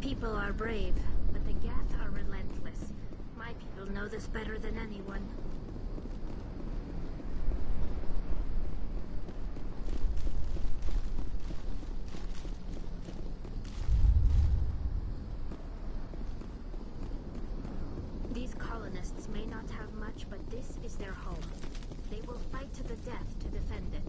people are brave, but the Gath are relentless. My people know this better than anyone. These colonists may not have much, but this is their home. They will fight to the death to defend it.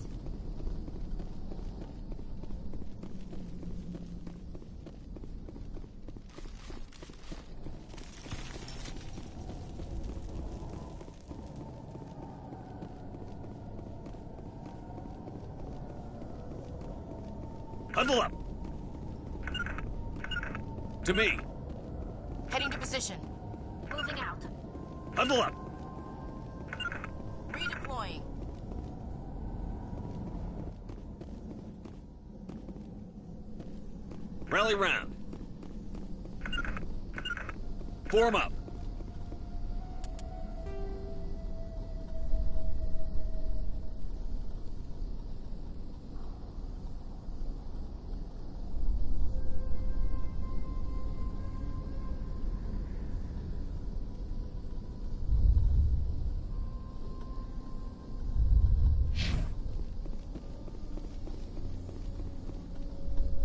Huddle up! To me! Heading to position. Moving out. Huddle up! Redeploying. Rally round. Form up.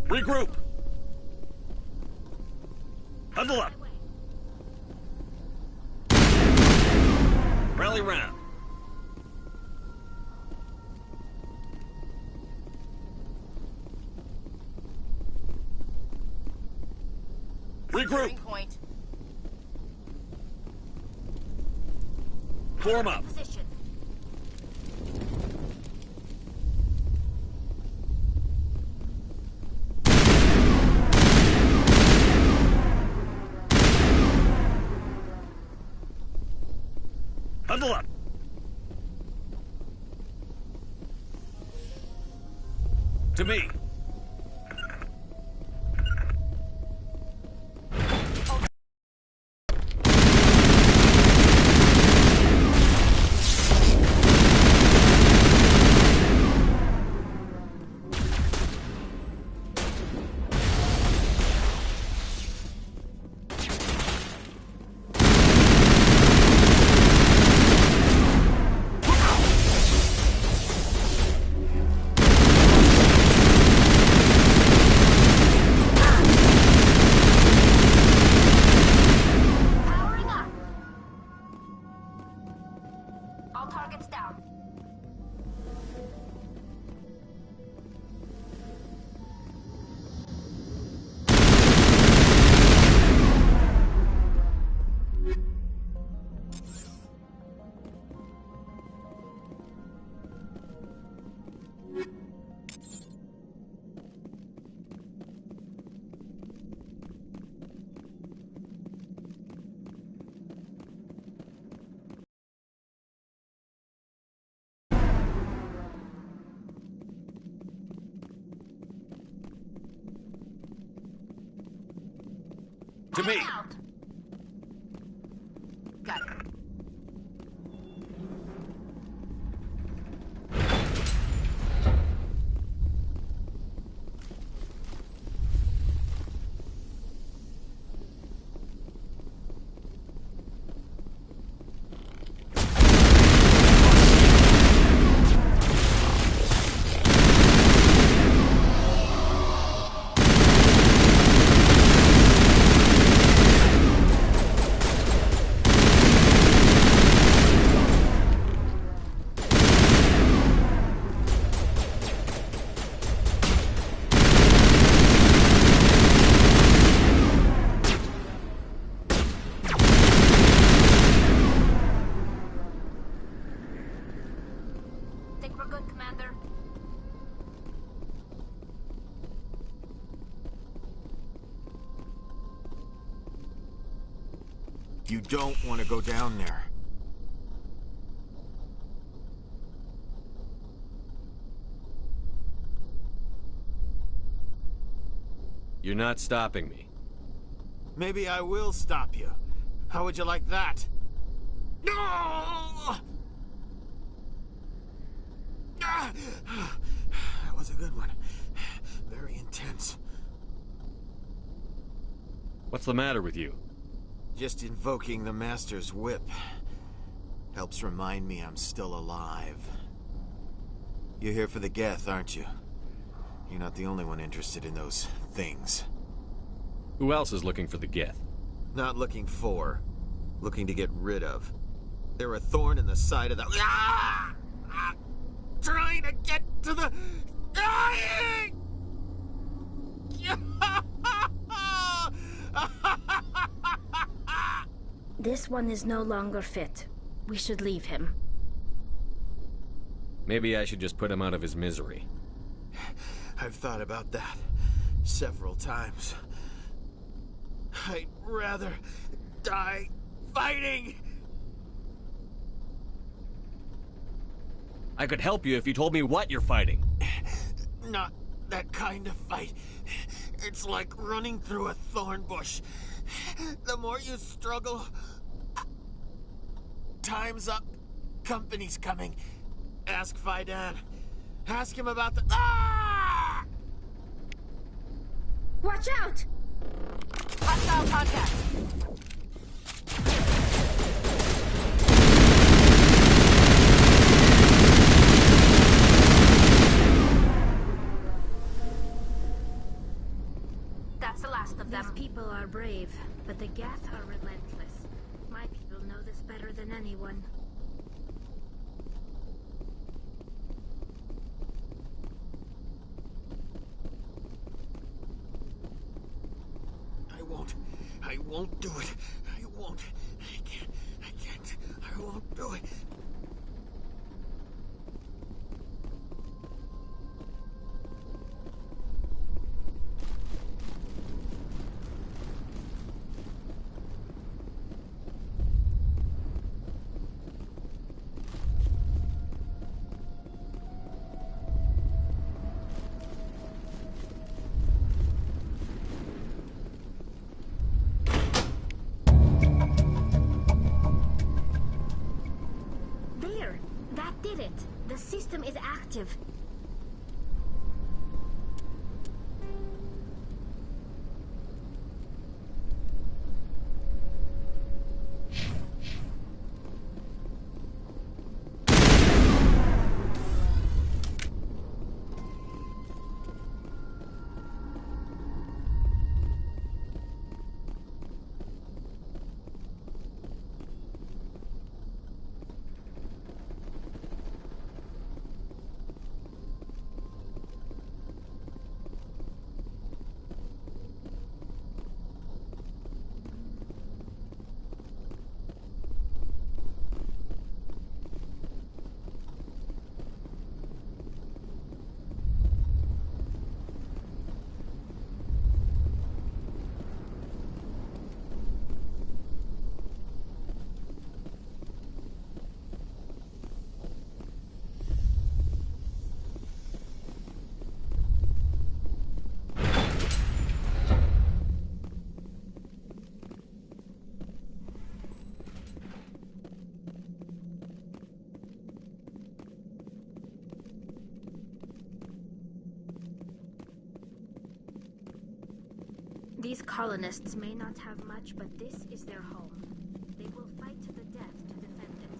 Regroup! Huddle up! Rally round. Regroup! Point. Form up. Position. Huddle up! To me! Targets down. To me! Got it. Think we're good, Commander? You don't want to go down there. You're not stopping me. Maybe I will stop you. How would you like that? No! That was a good one. Very intense. What's the matter with you? Just invoking the Master's whip. Helps remind me I'm still alive. You're here for the Geth, aren't you? You're not the only one interested in those things. Who else is looking for the Geth? Not looking for. Looking to get rid of. They're a thorn in the side of the... Ah! Ah! Trying to get to the... Dying! This one is no longer fit. We should leave him. Maybe I should just put him out of his misery. I've thought about that several times. I'd rather die fighting. I could help you if you told me what you're fighting. Not that kind of fight. It's like running through a thorn bush. The more you struggle... Time's up. Company's coming. Ask Fidan. Ask him about the... Ah! Watch out! Hostile contact. That's the last of them. These people are brave, but the Geth are relentless. My people know this better than anyone. I won't do it. I won't. I can't. I won't do it. That did it. The system is active. These colonists may not have much, but this is their home. They will fight to the death to defend it.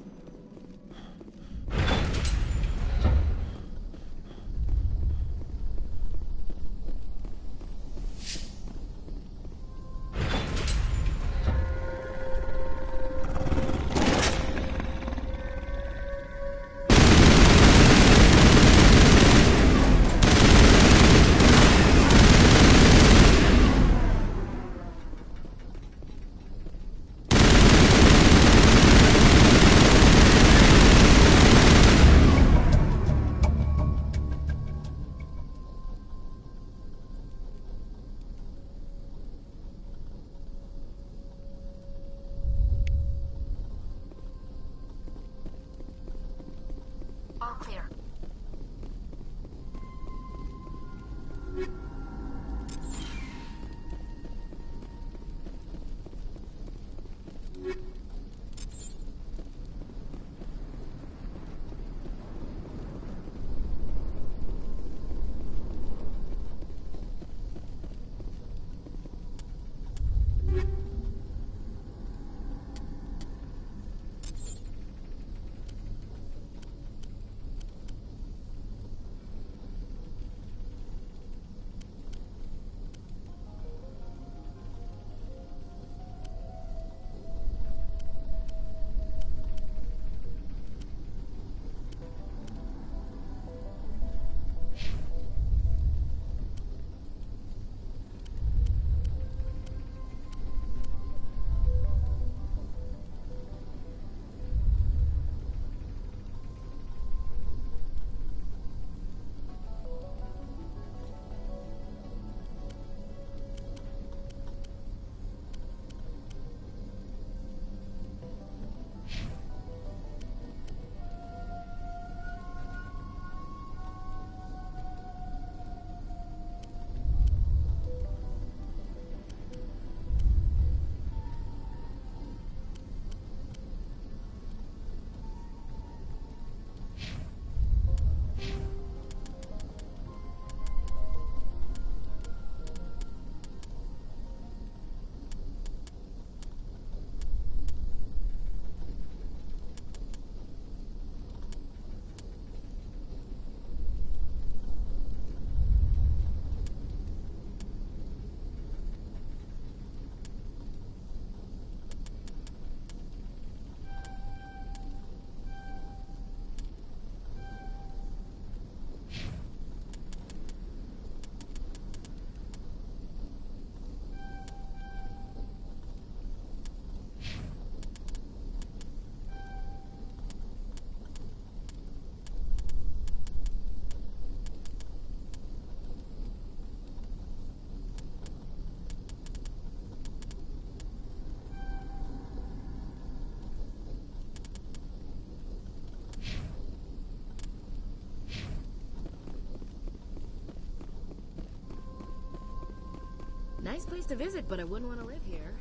Nice place to visit, but I wouldn't want to live here.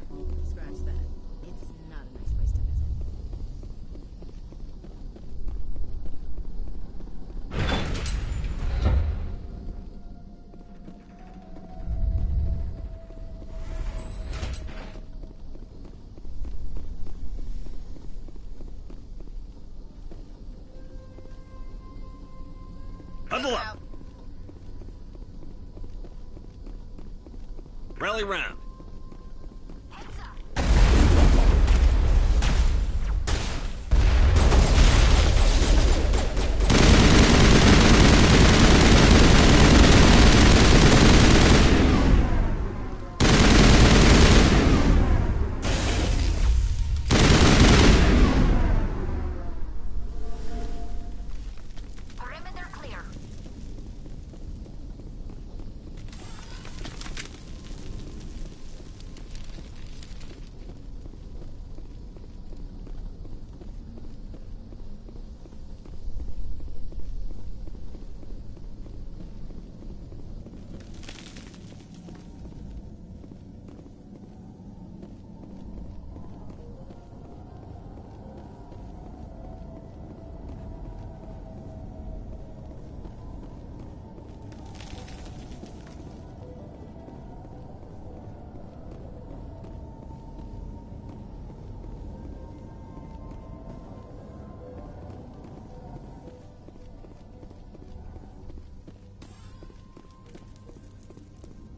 Scratch that. It's not a nice place to visit. Huddle up. Rally round. Perimeter clear.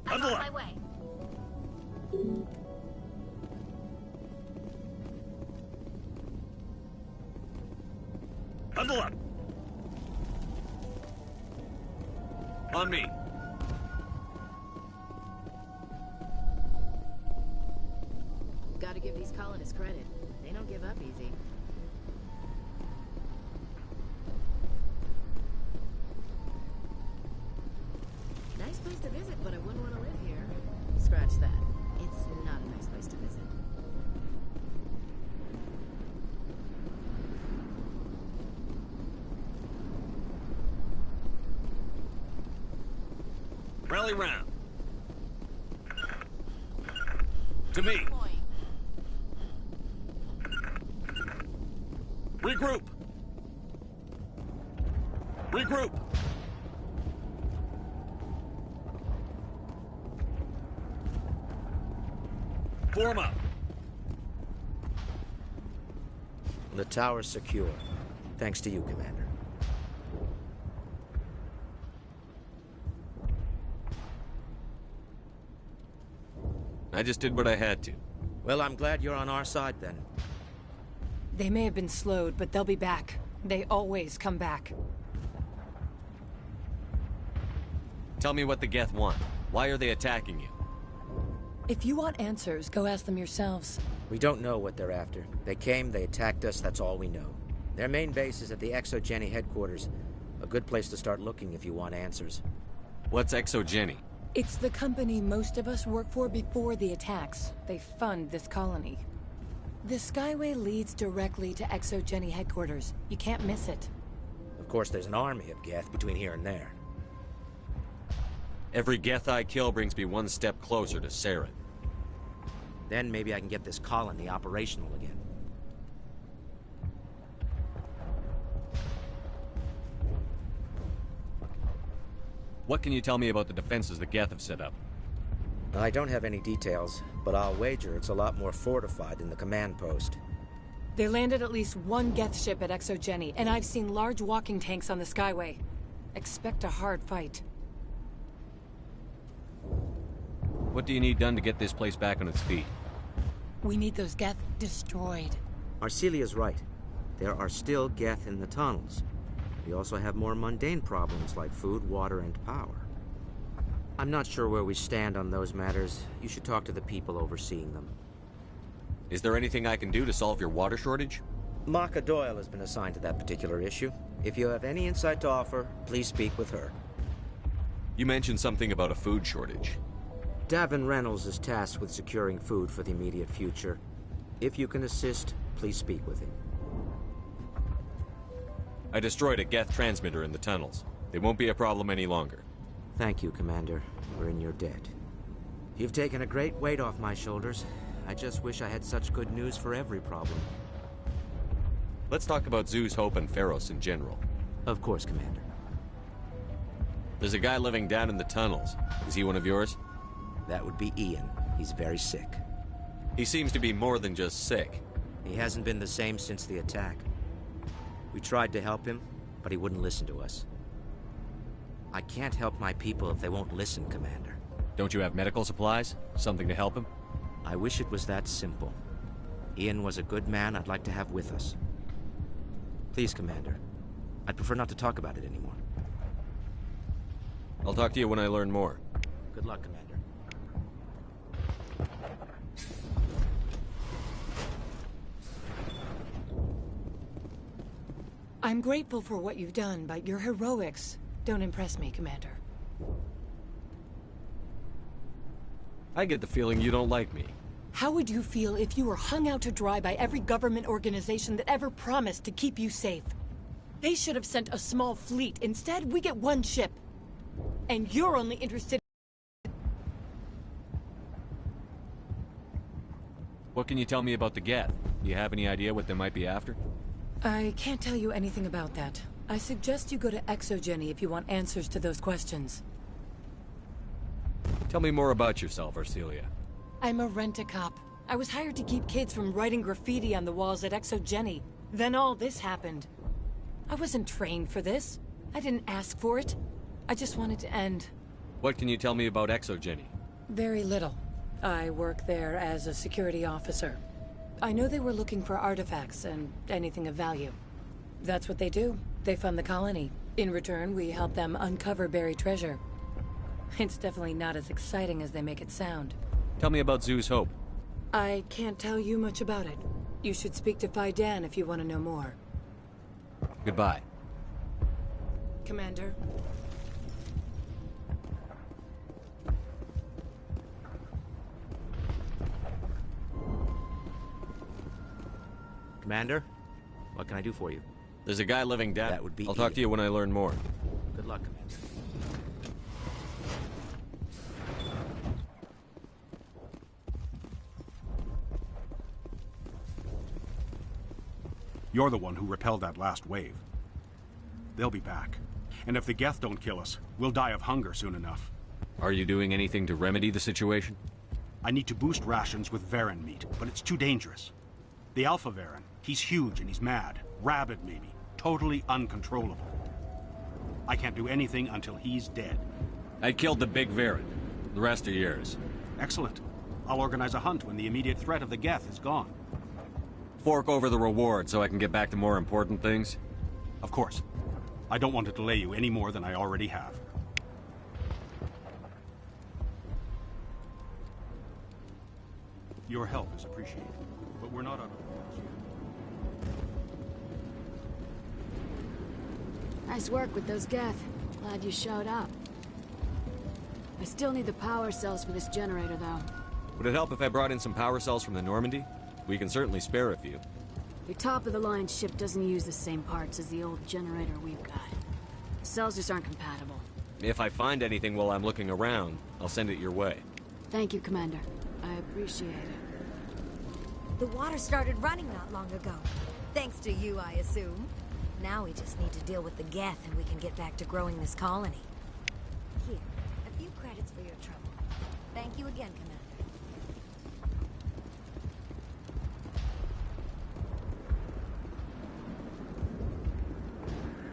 I'm Huddle on up. my way. Huddle up. On me. Gotta give these colonists credit. They don't give up easy. Nice place to visit, but I wouldn't want to live here. Scratch that. It's not a nice place to visit. Rally round. To me. Regroup. Regroup. Form up. The tower's secure. Thanks to you, Commander. I just did what I had to. Well, I'm glad you're on our side, then. They may have been slowed, but they'll be back. They always come back. Tell me what the Geth want. Why are they attacking you? If you want answers, go ask them yourselves. We don't know what they're after. They came, they attacked us, that's all we know. Their main base is at the ExoGeni headquarters. A good place to start looking if you want answers. What's ExoGeni? It's the company most of us work for before the attacks. They fund this colony. The Skyway leads directly to ExoGeni headquarters. You can't miss it. Of course, there's an army of Geth between here and there. Every Geth I kill brings me one step closer to Saren. Then maybe I can get this colony operational again. What can you tell me about the defenses the Geth have set up? I don't have any details, but I'll wager it's a lot more fortified than the command post. They landed at least one Geth ship at ExoGeni, and I've seen large walking tanks on the Skyway. Expect a hard fight. What do you need done to get this place back on its feet? We need those Geth destroyed. Arcelia's right. There are still Geth in the tunnels. We also have more mundane problems like food, water, and power. I'm not sure where we stand on those matters. You should talk to the people overseeing them. Is there anything I can do to solve your water shortage? Maka Doyle has been assigned to that particular issue. If you have any insight to offer, please speak with her. You mentioned something about a food shortage. Davin Reynolds is tasked with securing food for the immediate future. If you can assist, please speak with him. I destroyed a Geth transmitter in the tunnels. They won't be a problem any longer. Thank you, Commander. We're in your debt. You've taken a great weight off my shoulders. I just wish I had such good news for every problem. Let's talk about Zeus, Hope, and Pharos in general. Of course, Commander. There's a guy living down in the tunnels. Is he one of yours? That would be Ian. He's very sick. He seems to be more than just sick. He hasn't been the same since the attack. We tried to help him, but he wouldn't listen to us. I can't help my people if they won't listen, Commander. Don't you have medical supplies? Something to help him? I wish it was that simple. Ian was a good man I'd like to have with us. Please, Commander. I'd prefer not to talk about it anymore. I'll talk to you when I learn more. Good luck, Commander. I'm grateful for what you've done, but your heroics don't impress me, Commander. I get the feeling you don't like me. How would you feel if you were hung out to dry by every government organization that ever promised to keep you safe? They should have sent a small fleet. Instead, we get one ship. And you're only interested... What can you tell me about the Geth? Do you have any idea what they might be after? I can't tell you anything about that. I suggest you go to Exogeny if you want answers to those questions. Tell me more about yourself, Arcelia. I'm a rent-a-cop. I was hired to keep kids from writing graffiti on the walls at Exogeny. Then all this happened. I wasn't trained for this. I didn't ask for it. I just wanted to end. What can you tell me about Exogeny? Very little. I work there as a security officer. I know they were looking for artifacts and anything of value. That's what they do. They fund the colony. In return, we help them uncover buried treasure. It's definitely not as exciting as they make it sound. Tell me about Zeus Hope. I can't tell you much about it. You should speak to Phi Dan if you want to know more. Goodbye. Commander. Commander, what can I do for you? There's a guy living down... That would be I'll talk Ian. to you when I learn more. Good luck, Commander. You're the one who repelled that last wave. They'll be back. And if the Geth don't kill us, we'll die of hunger soon enough. Are you doing anything to remedy the situation? I need to boost rations with Varen meat, but it's too dangerous. The Alpha Varen, he's huge and he's mad. Rabid, maybe. Totally uncontrollable. I can't do anything until he's dead. I killed the big Varen. The rest are yours. Excellent. I'll organize a hunt when the immediate threat of the Geth is gone. Fork over the reward so I can get back to more important things? Of course. I don't want to delay you any more than I already have. Your help is appreciated, but we're not out of the woods yet. Nice work with those Geth. Glad you showed up. I still need the power cells for this generator, though. Would it help if I brought in some power cells from the Normandy? We can certainly spare a few. Your top-of-the-line ship doesn't use the same parts as the old generator we've got. The cells just aren't compatible. If I find anything while I'm looking around, I'll send it your way. Thank you, Commander. I appreciate it. The water started running not long ago. Thanks to you, I assume. Now we just need to deal with the Geth and we can get back to growing this colony. Here, a few credits for your trouble. Thank you again, Commander.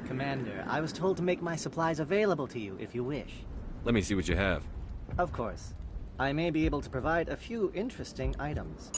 Commander, I was told to make my supplies available to you if you wish. Let me see what you have. Of course. I may be able to provide a few interesting items.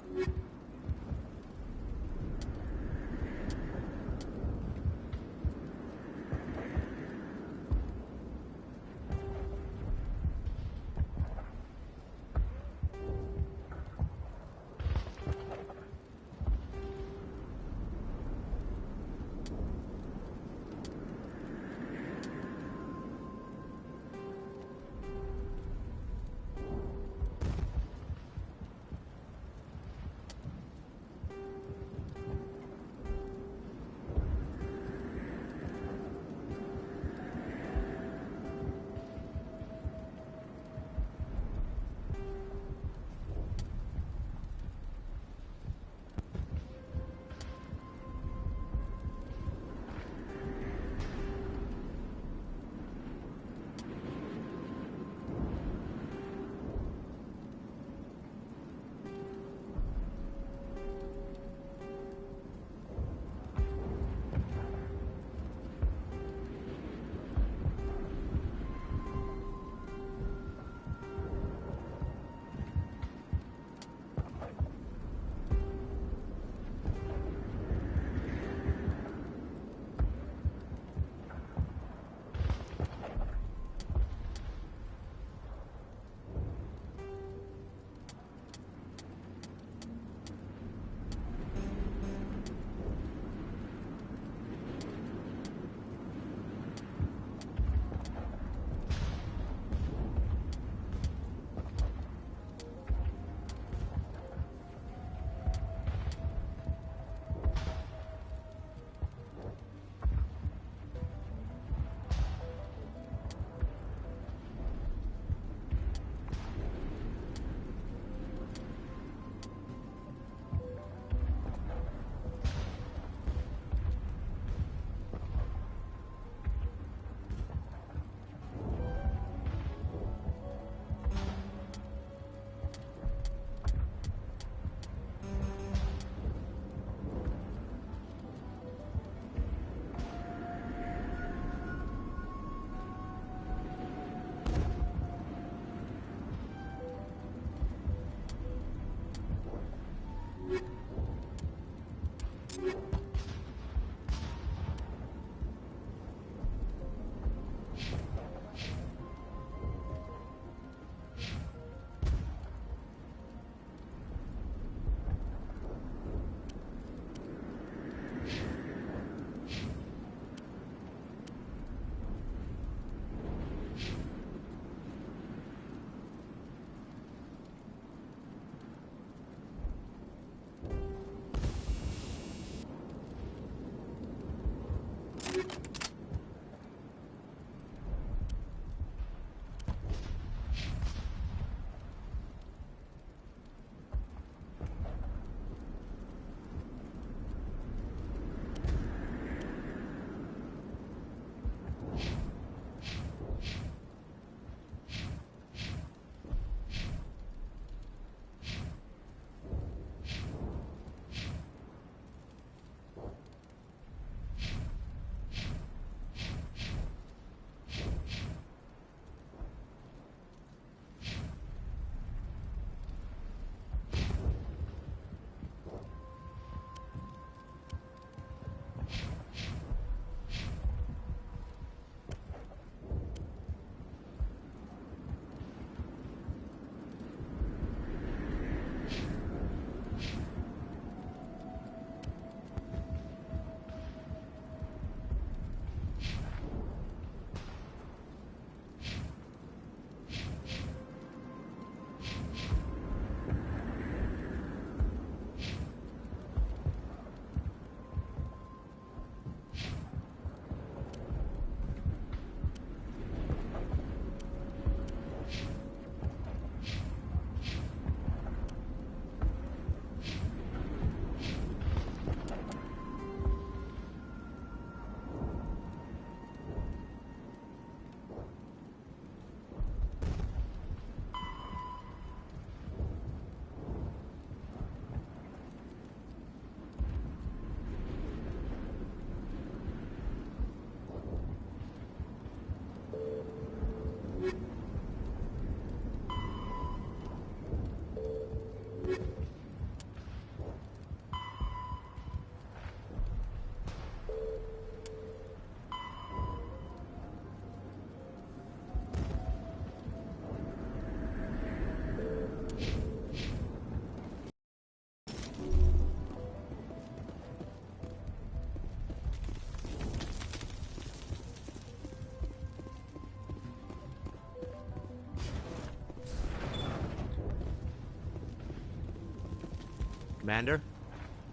Commander,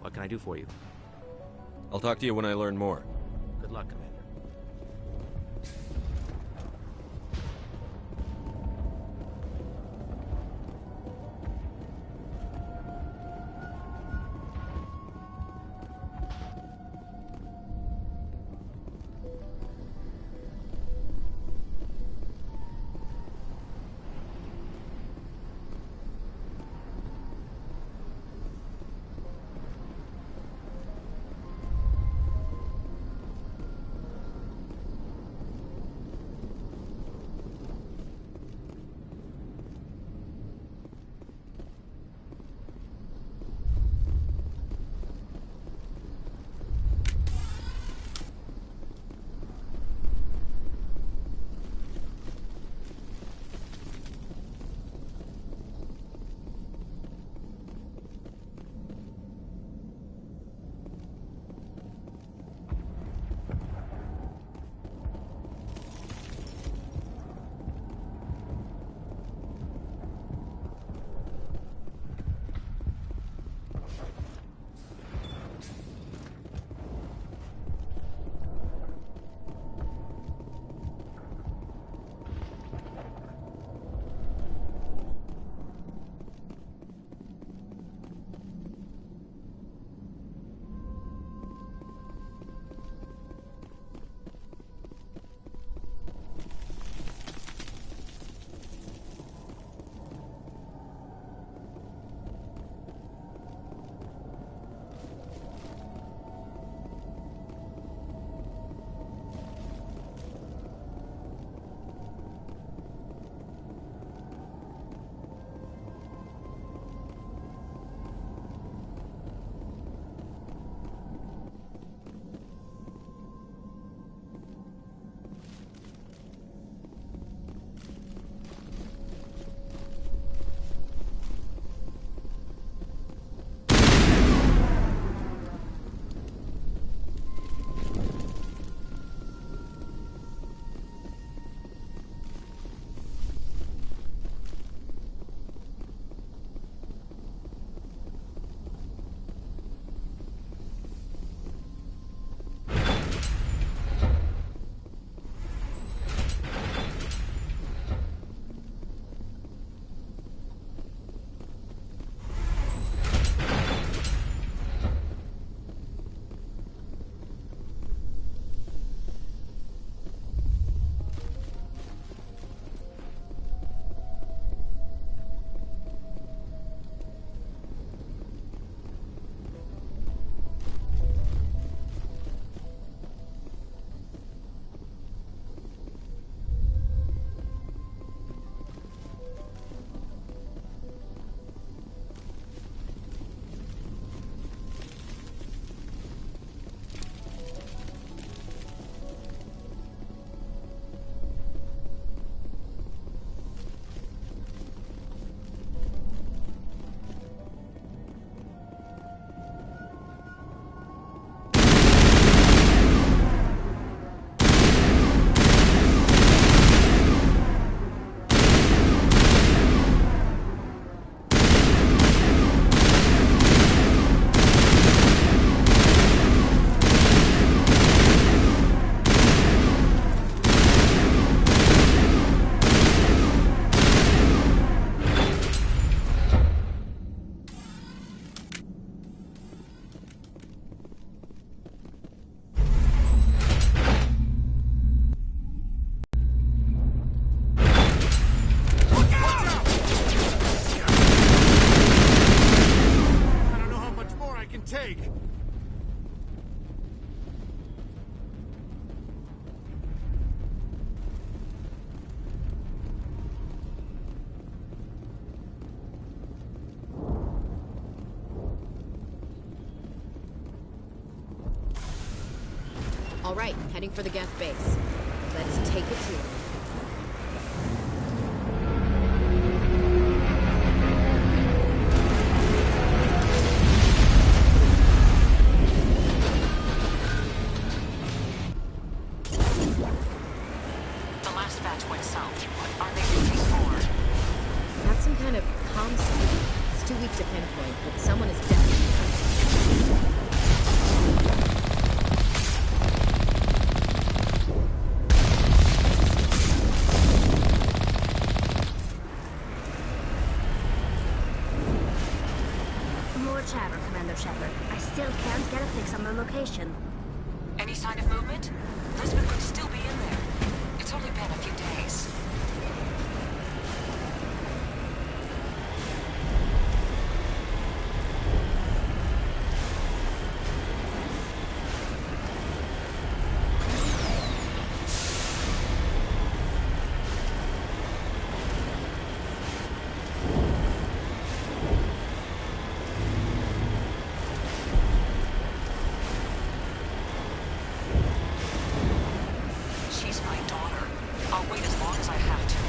what can I do for you? I'll talk to you when I learn more. Good luck, Commander. All right, heading for the Geth base. Let's take it to them. The last batch went south. What are they looking for? Got some kind of comm signal. It's too weak to pinpoint, but someone is dead. cryptics on the location. Any sign of movement? Lisbon could still be in there. It's only been a few days. She's my daughter. I'll wait as long as I have to.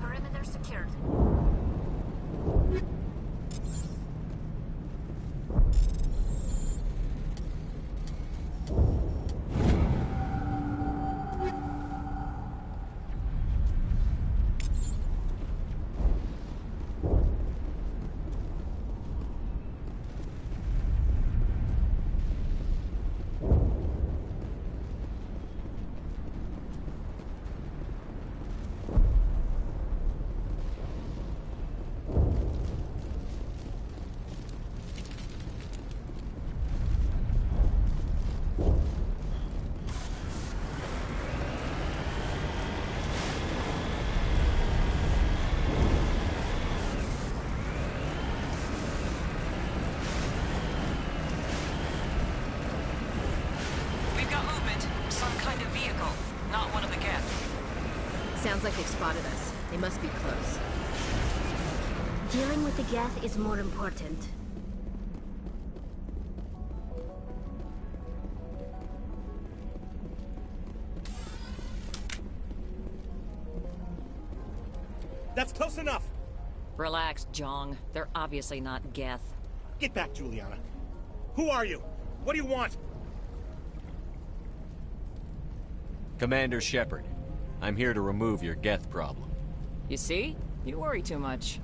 Perimeter secured. We've got movement. Some kind of vehicle. Not one of the Geth. Sounds like they've spotted us. They must be close. Dealing with the Geth is more important. That's close enough. Relax, Jong. They're obviously not Geth. Get back, Juliana. Who are you? What do you want? Commander Shepard, I'm here to remove your Geth problem. You see? You worry too much.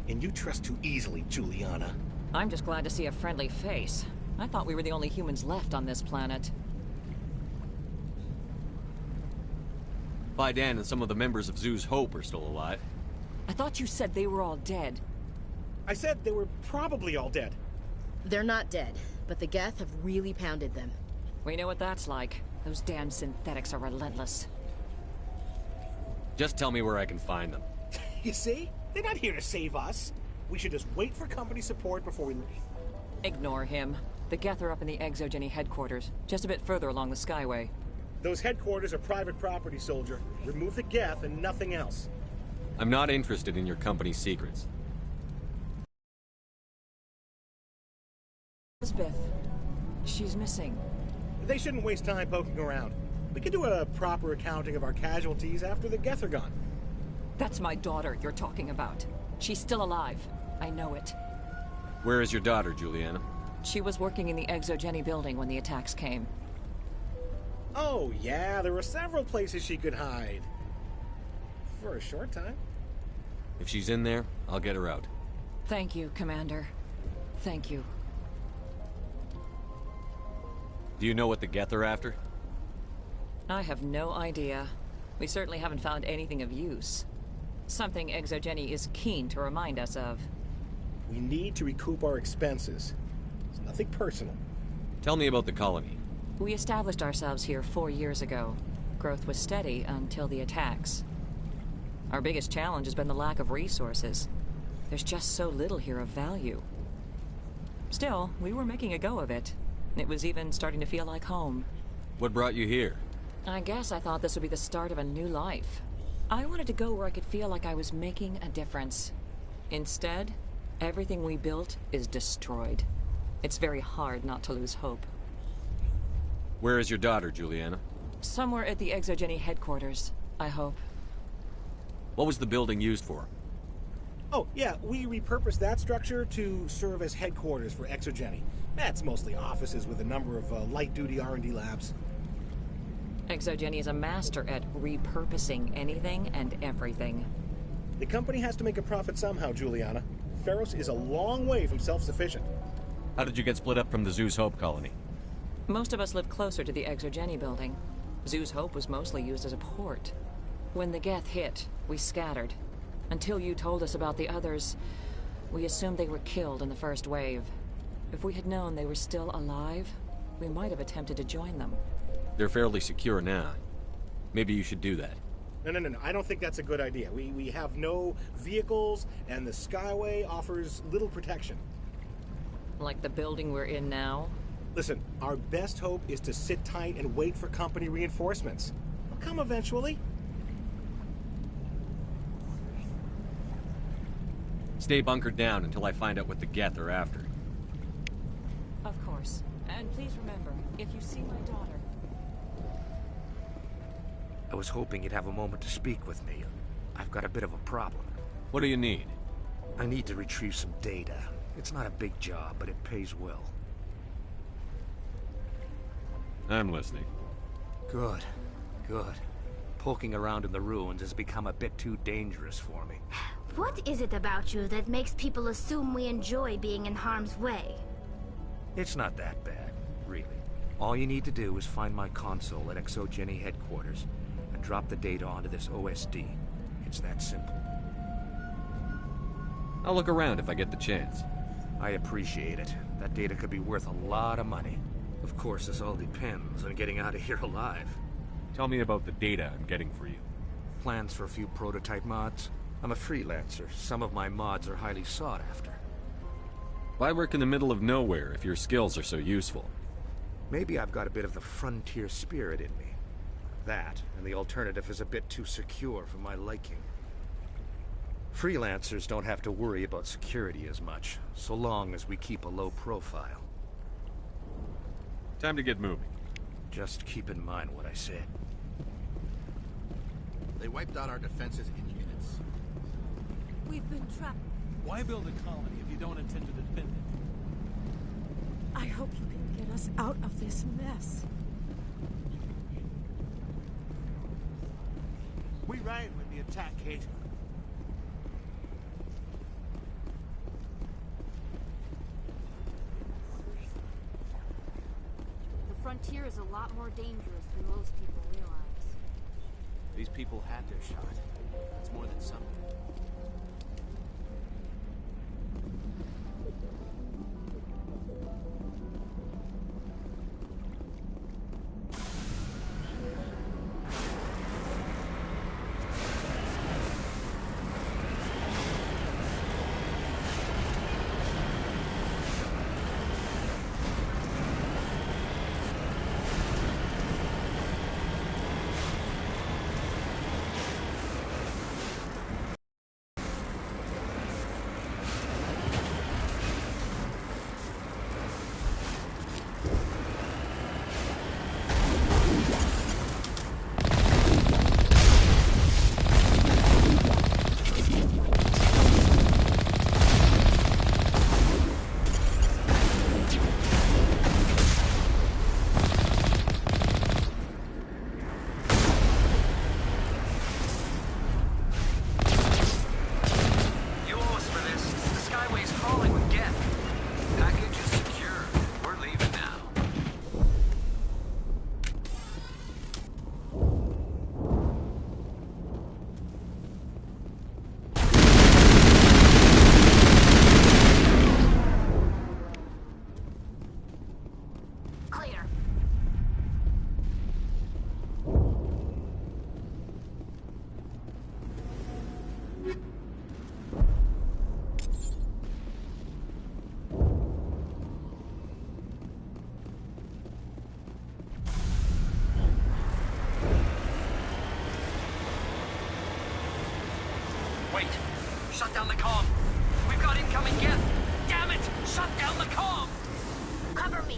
And you trust too easily, Juliana. I'm just glad to see a friendly face. I thought we were the only humans left on this planet. Fidan and some of the members of Zoo's Hope are still alive. I thought you said they were all dead. I said they were probably all dead. They're not dead, but the Geth have really pounded them. We know what that's like. Those damn synthetics are relentless. Just tell me where I can find them. You see? They're not here to save us. We should just wait for company support before we leave. Ignore him. The Geth are up in the Exogeny headquarters, just a bit further along the Skyway. Those headquarters are private property, soldier. Remove the Geth and nothing else. I'm not interested in your company's secrets. Elizabeth. She's missing. They shouldn't waste time poking around. We can do a proper accounting of our casualties after the Geth are gone. That's my daughter you're talking about. She's still alive. I know it. Where is your daughter, Juliana? She was working in the Exogeny building when the attacks came. Oh, yeah, there were several places she could hide. For a short time. If she's in there, I'll get her out. Thank you, Commander. Thank you. Do you know what the Geth are after? I have no idea. We certainly haven't found anything of use. Something Exogeny is keen to remind us of. We need to recoup our expenses. It's nothing personal. Tell me about the colony. We established ourselves here 4 years ago. Growth was steady until the attacks. Our biggest challenge has been the lack of resources. There's just so little here of value. Still, we were making a go of it. It was even starting to feel like home. What brought you here? I guess I thought this would be the start of a new life. I wanted to go where I could feel like I was making a difference. Instead, everything we built is destroyed. It's very hard not to lose hope. Where is your daughter, Juliana? Somewhere at the Exogeny headquarters, I hope. What was the building used for? Oh, yeah, we repurposed that structure to serve as headquarters for Exogeny. That's mostly offices with a number of light-duty R&D labs. Exogeny is a master at repurposing anything and everything. The company has to make a profit somehow, Juliana. Feros is a long way from self-sufficient. How did you get split up from the Zeus Hope colony? Most of us lived closer to the Exogeny building. Zeus Hope was mostly used as a port. When the Geth hit, we scattered. Until you told us about the others, we assumed they were killed in the first wave. If we had known they were still alive, we might have attempted to join them. They're fairly secure now. Maybe you should do that. No. I don't think that's a good idea. We have no vehicles, and the Skyway offers little protection. Like the building we're in now? Listen, our best hope is to sit tight and wait for company reinforcements. They'll come eventually. Stay bunkered down until I find out what the Geth are after. Of course. And please remember, if you see my daughter... I was hoping you'd have a moment to speak with me. I've got a bit of a problem. What do you need? I need to retrieve some data. It's not a big job, but it pays well. I'm listening. Good. Poking around in the ruins has become a bit too dangerous for me. What is it about you that makes people assume we enjoy being in harm's way? It's not that bad, really. All you need to do is find my console at Exogeny headquarters and drop the data onto this OSD. It's that simple. I'll look around if I get the chance. I appreciate it. That data could be worth a lot of money. Of course, this all depends on getting out of here alive. Tell me about the data I'm getting for you. Plans for a few prototype mods. I'm a freelancer. Some of my mods are highly sought after. Why work in the middle of nowhere if your skills are so useful? Maybe I've got a bit of the frontier spirit in me. That, and the alternative is a bit too secure for my liking. Freelancers don't have to worry about security as much, so long as we keep a low profile. Time to get moving. Just keep in mind what I said. They wiped out our defenses in minutes. We've been trapped. Why build a colony if you don't intend to defend it? I hope you can get us out of this mess. We ran when the attack hit. The frontier is a lot more dangerous than most people realize. These people had their shot. That's more than something. Wait. Shut down the comm. We've got incoming Geth. Damn it! Shut down the comm! Cover me.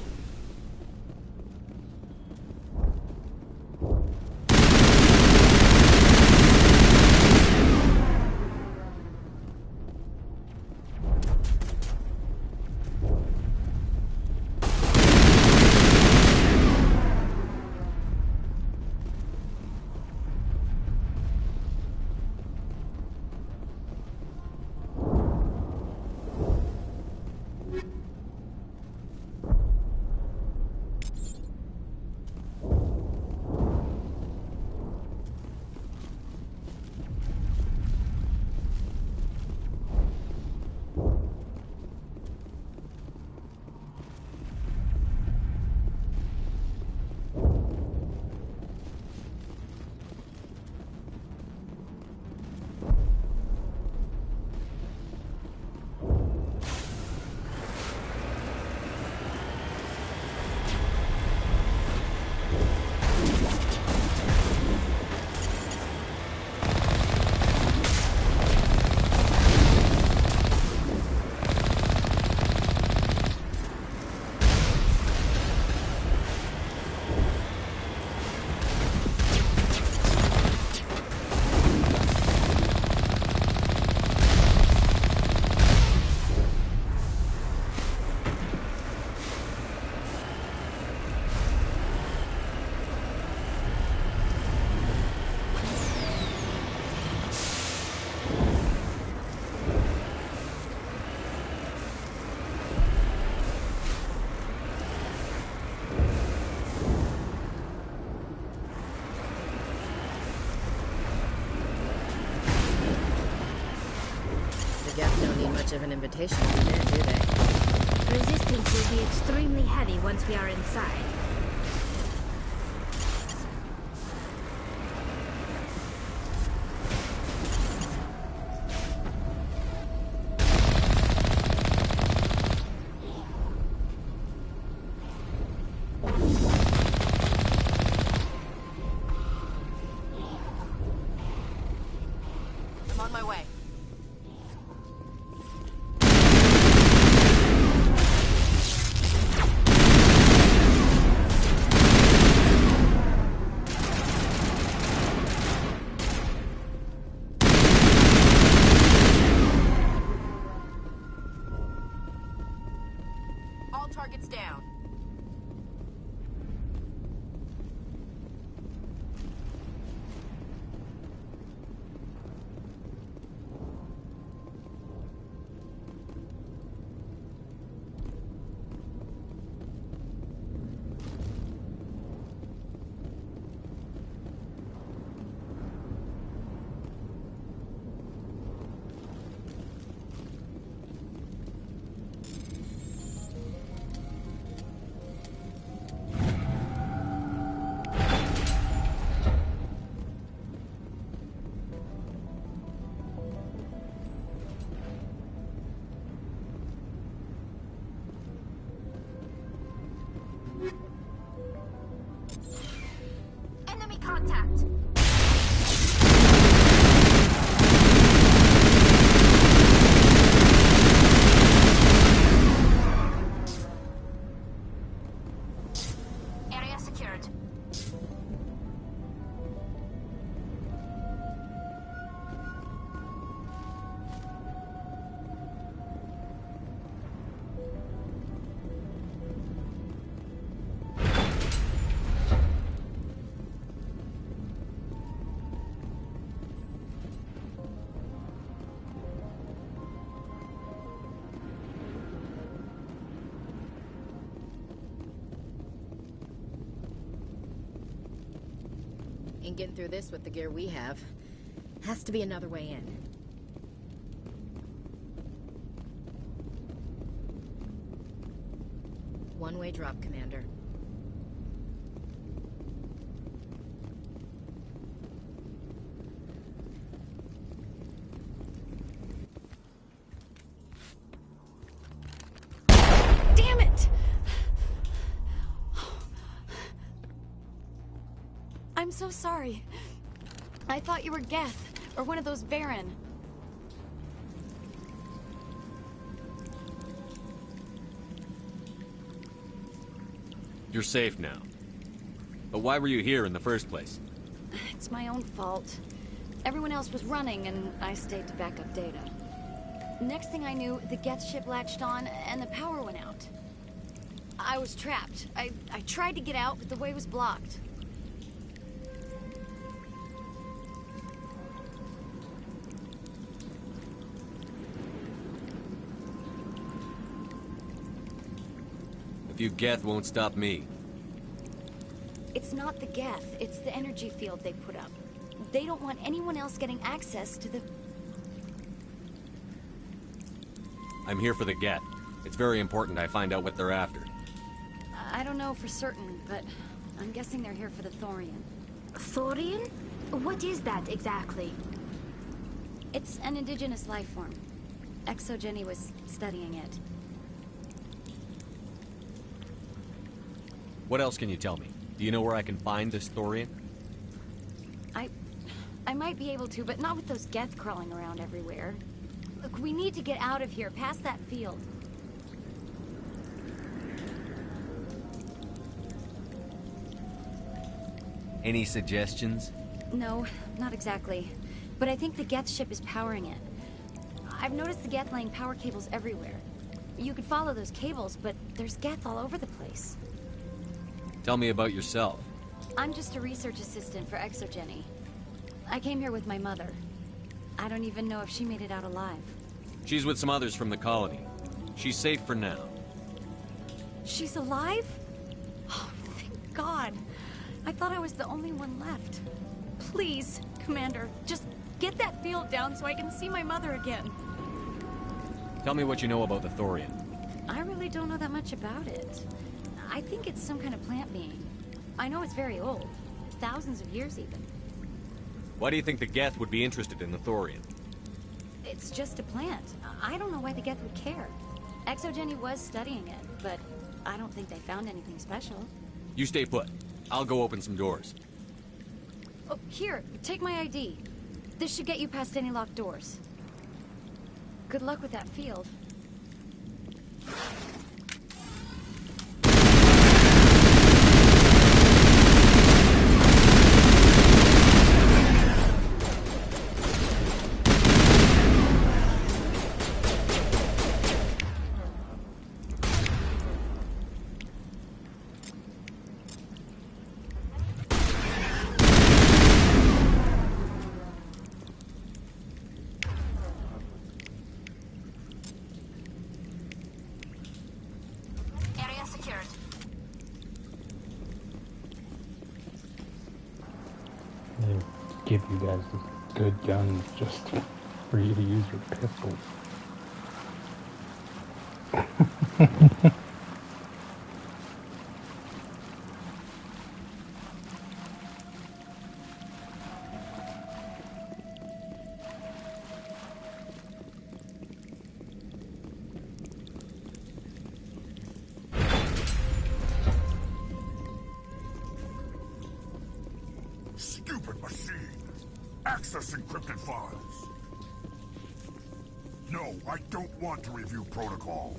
Don't need much of an invitation to get in, do they? Resistance will be extremely heavy once we are inside. I'm on my way. All targets down. Enemy contact! Area secured. Ain't getting through this with the gear we have. Has to be another way in. One-way drop, Commander. Damn it! I'm so sorry. I thought you were Geth, or one of those Varen. You're safe now. But why were you here in the first place? It's my own fault. Everyone else was running, and I stayed to back up data. Next thing I knew, the Geth ship latched on, and the power went out. I was trapped. I tried to get out, but the way was blocked. A few Geth won't stop me. It's not the Geth, it's the energy field they put up. They don't want anyone else getting access to the... I'm here for the Geth. It's very important I find out what they're after. I don't know for certain, but I'm guessing they're here for the Thorian. Thorian? What is that exactly? It's an indigenous life form. ExoGenny was studying it. What else can you tell me? Do you know where I can find this Thorian? I might be able to, but not with those Geth crawling around everywhere. Look, we need to get out of here, past that field. Any suggestions? No, not exactly. But I think the Geth ship is powering it. I've noticed the Geth laying power cables everywhere. You could follow those cables, but there's Geth all over the place. Tell me about yourself. I'm just a research assistant for ExoGenny. I came here with my mother. I don't even know if she made it out alive. She's with some others from the colony. She's safe for now. She's alive? Oh, thank God. I thought I was the only one left. Please, Commander, just get that field down so I can see my mother again. Tell me what you know about the Thorian. I really don't know that much about it. I think it's some kind of plant being. I know it's very old. Thousands of years, even. Why do you think the Geth would be interested in the Thorian? It's just a plant. I don't know why the Geth would care. ExoGenny was studying it, but I don't think they found anything special. You stay put. I'll go open some doors. Oh, here, take my ID. This should get you past any locked doors. Good luck with that field. Give you guys good guns just for you to use your pistols. Stupid machine! Access encrypted files! No, I don't want to review protocol.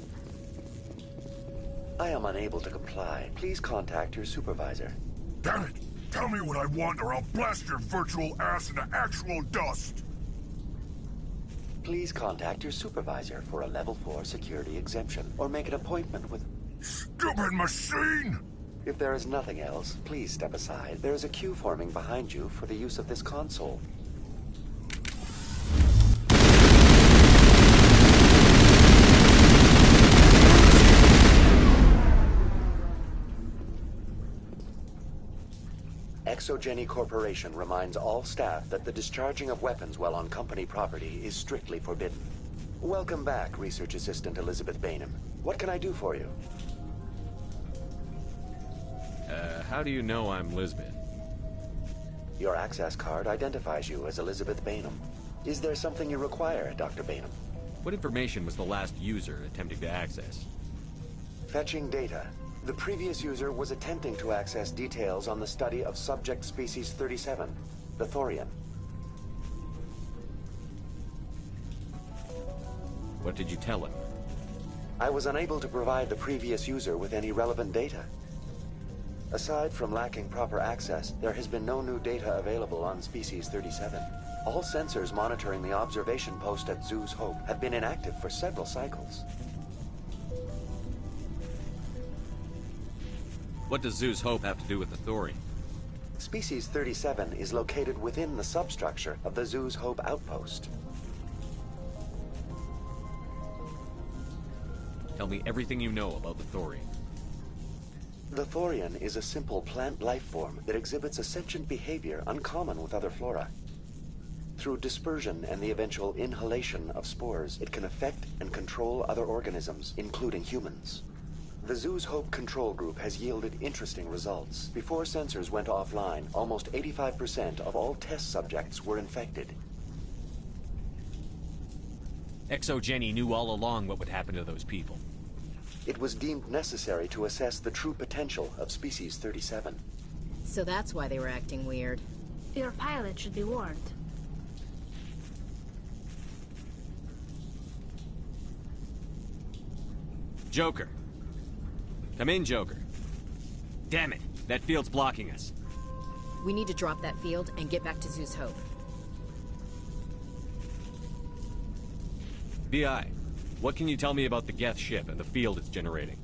I am unable to comply. Please contact your supervisor. Damn it! Tell me what I want or I'll blast your virtual ass into actual dust! Please contact your supervisor for a level 4 security exemption, or make an appointment with... Stupid machine! If there is nothing else, please step aside. There is a queue forming behind you for the use of this console. ExoGenny Corporation reminds all staff that the discharging of weapons while on company property is strictly forbidden. Welcome back, Research Assistant Elizabeth Bainham. What can I do for you? How do you know I'm Lisbeth? Your access card identifies you as Elizabeth Bainham. Is there something you require, Dr. Bainham? What information was the last user attempting to access? Fetching data. The previous user was attempting to access details on the study of subject species 37, the Thorian. What did you tell him? I was unable to provide the previous user with any relevant data. Aside from lacking proper access, there has been no new data available on Species 37. All sensors monitoring the observation post at Zeus Hope have been inactive for several cycles. What does Zeus Hope have to do with the Thorian? Species 37 is located within the substructure of the Zeus Hope outpost. Tell me everything you know about the Thorian. The Thorian is a simple plant life form that exhibits a sentient behavior uncommon with other flora. Through dispersion and the eventual inhalation of spores, it can affect and control other organisms, including humans. The Zeus Hope control group has yielded interesting results. Before sensors went offline, almost 85% of all test subjects were infected. ExoGeni knew all along what would happen to those people. It was deemed necessary to assess the true potential of Species 37. So that's why they were acting weird. Your pilot should be warned. Joker. Come in, Joker. Damn it, that field's blocking us. We need to drop that field and get back to Zeus Hope. VI, what can you tell me about the Geth ship and the field it's generating?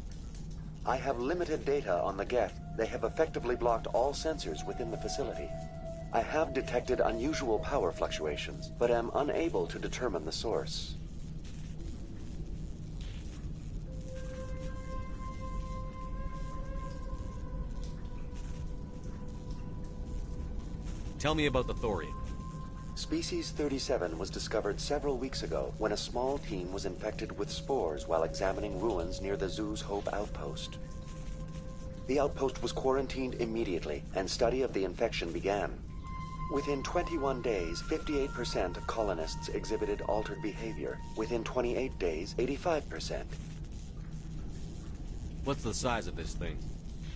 I have limited data on the Geth. They have effectively blocked all sensors within the facility. I have detected unusual power fluctuations, but am unable to determine the source. Tell me about the Thorian. Species 37 was discovered several weeks ago when a small team was infected with spores while examining ruins near the Zeus Hope outpost. The outpost was quarantined immediately, and study of the infection began. Within 21 days, 58% of colonists exhibited altered behavior. Within 28 days, 85%. What's the size of this thing?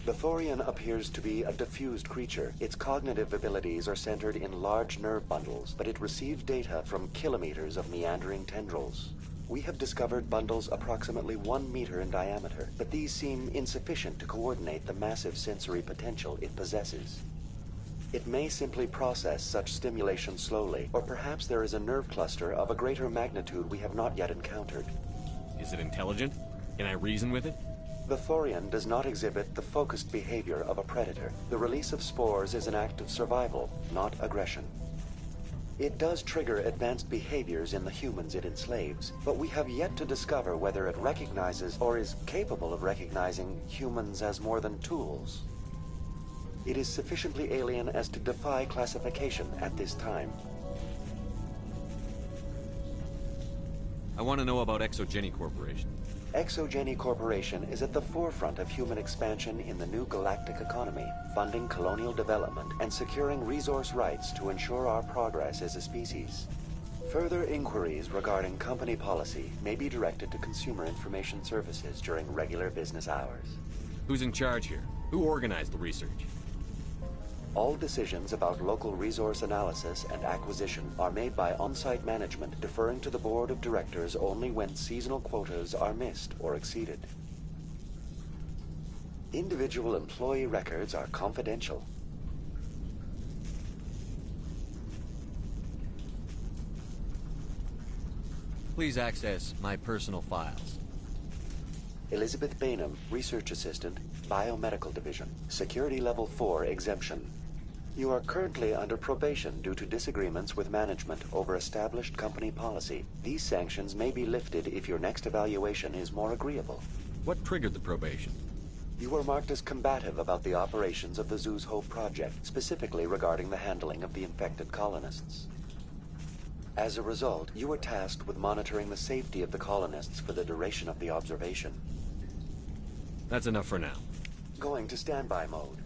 The Thorian appears to be a diffused creature. Its cognitive abilities are centered in large nerve bundles, but it receives data from kilometers of meandering tendrils. We have discovered bundles approximately 1 meter in diameter, but these seem insufficient to coordinate the massive sensory potential it possesses. It may simply process such stimulation slowly, or perhaps there is a nerve cluster of a greater magnitude we have not yet encountered. Is it intelligent? Can I reason with it? The Thorian does not exhibit the focused behavior of a predator. The release of spores is an act of survival, not aggression. It does trigger advanced behaviors in the humans it enslaves, but we have yet to discover whether it recognizes or is capable of recognizing humans as more than tools. It is sufficiently alien as to defy classification at this time. I want to know about ExoGeni Corporation. ExoGeni Corporation is at the forefront of human expansion in the new galactic economy, funding colonial development and securing resource rights to ensure our progress as a species. Further inquiries regarding company policy may be directed to Consumer Information Services during regular business hours. Who's in charge here? Who organized the research? All decisions about local resource analysis and acquisition are made by on-site management, deferring to the board of directors only when seasonal quotas are missed or exceeded. Individual employee records are confidential. Please access my personal files. Elizabeth Bainham, Research Assistant, Biomedical Division, Security Level 4 exemption. You are currently under probation due to disagreements with management over established company policy. These sanctions may be lifted if your next evaluation is more agreeable. What triggered the probation? You were marked as combative about the operations of the Zeus Hope project, specifically regarding the handling of the infected colonists. As a result, you were tasked with monitoring the safety of the colonists for the duration of the observation. That's enough for now. Going to standby mode.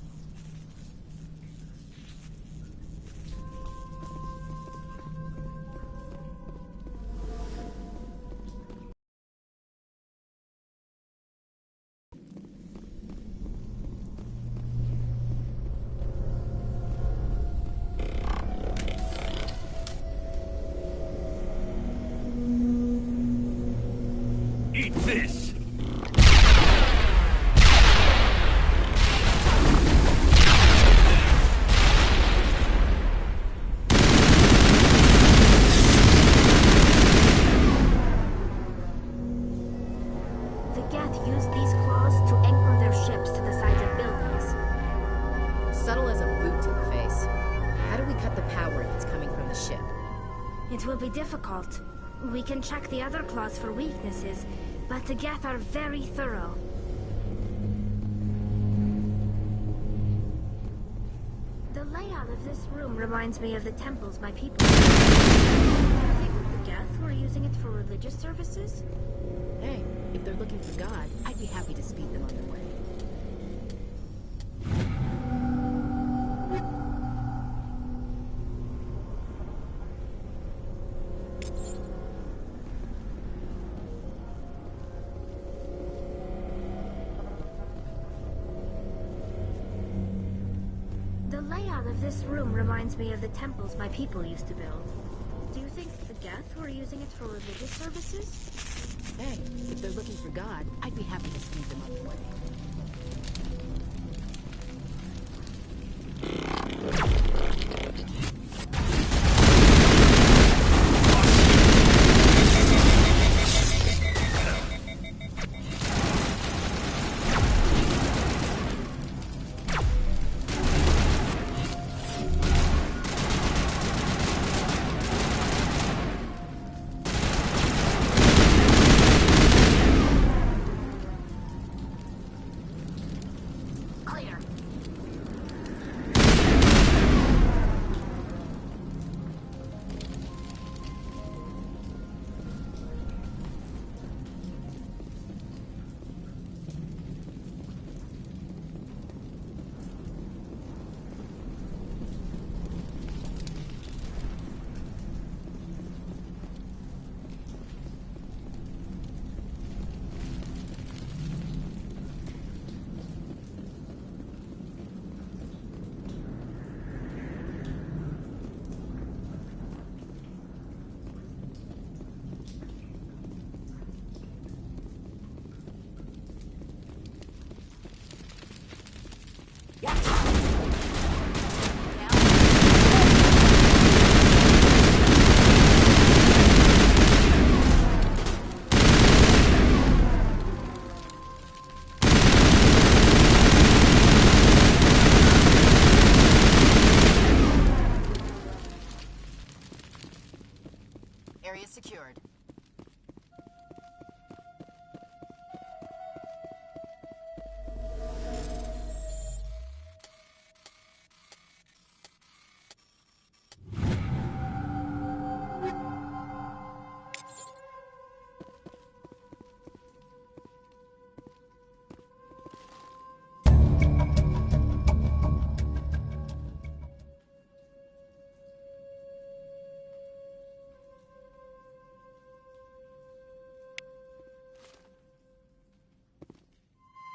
Eat this! subtle as a boot to the face. How do we cut the power if it's coming from the ship? It will be difficult. We can check the other claws for weaknesses, but the Geth are very thorough. The layout of this room reminds me of the temples my people. Do you think the Geth were using it for religious services? Hey, if they're looking for God, I'd be happy to speed them on their way. The layout of this room reminds me of the temples my people used to build. Do you think the Geth were using it for religious services? Hey, if they're looking for God, I'd be happy to speed them on their way. Area secured.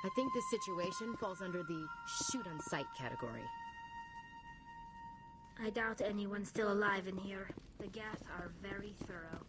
I think this situation falls under the shoot-on-sight category. I doubt anyone's still alive in here. The Geth are very thorough.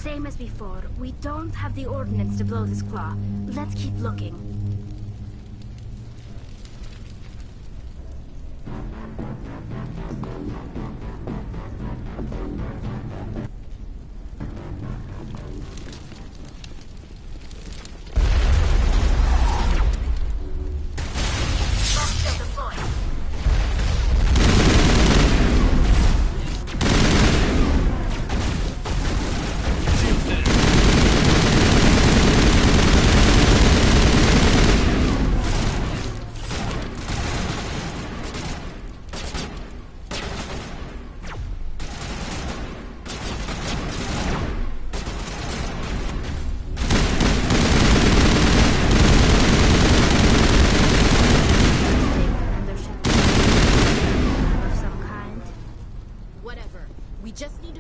Same as before, we don't have the ordnance to blow this claw. Let's keep looking.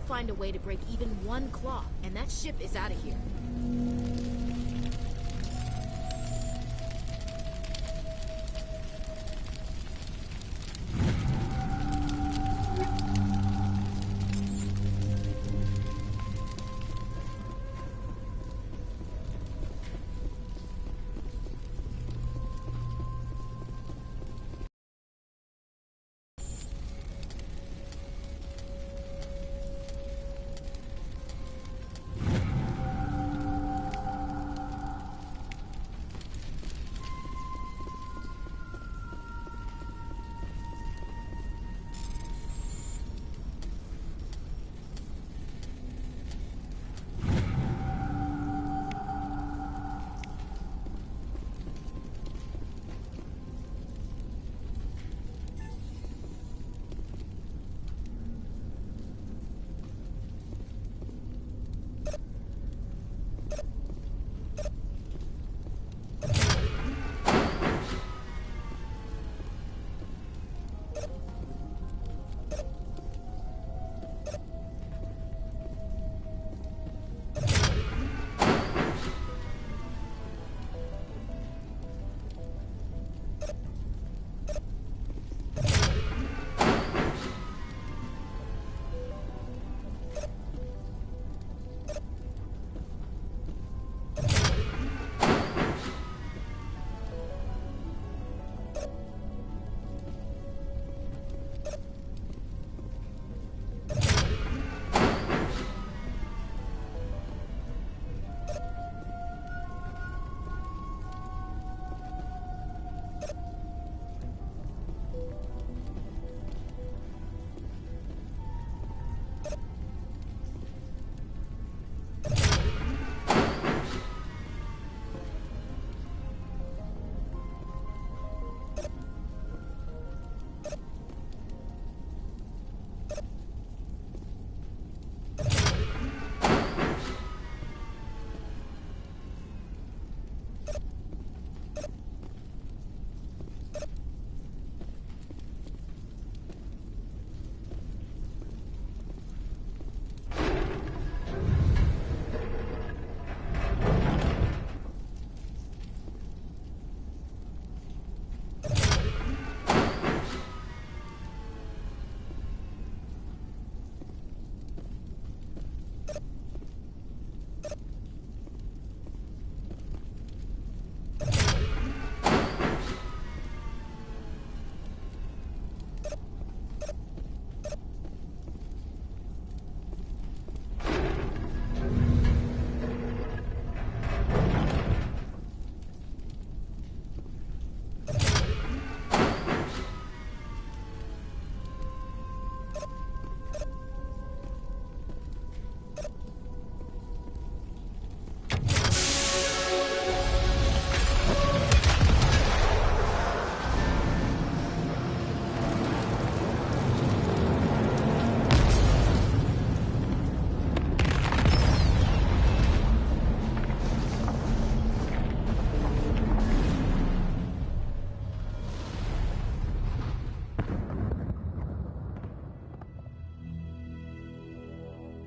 Find a way to break even one claw, and that ship is out of here.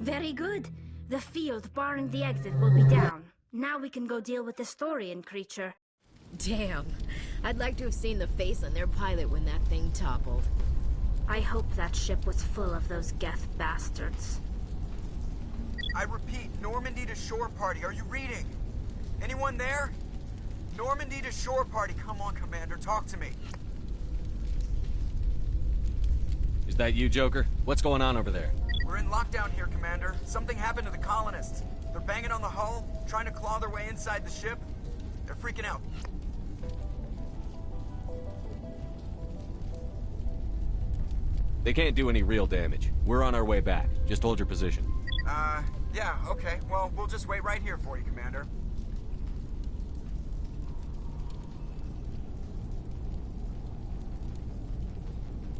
Very good. The field barring the exit will be down. Now we can go deal with the Storian creature. Damn. I'd like to have seen the face on their pilot when that thing toppled. I hope that ship was full of those Geth bastards. I repeat, Normandy to shore party. Are you reading? Anyone there? Normandy to shore party. Come on, Commander, talk to me. Is that you, Joker? What's going on over there? We're in lockdown here, Commander. Something happened to the colonists. They're banging on the hull, trying to claw their way inside the ship. They're freaking out. They can't do any real damage. We're on our way back. Just hold your position. Yeah, okay. Well, we'll just wait right here for you, Commander.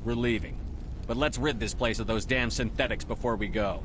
We're leaving. But let's rid this place of those damn synthetics before we go.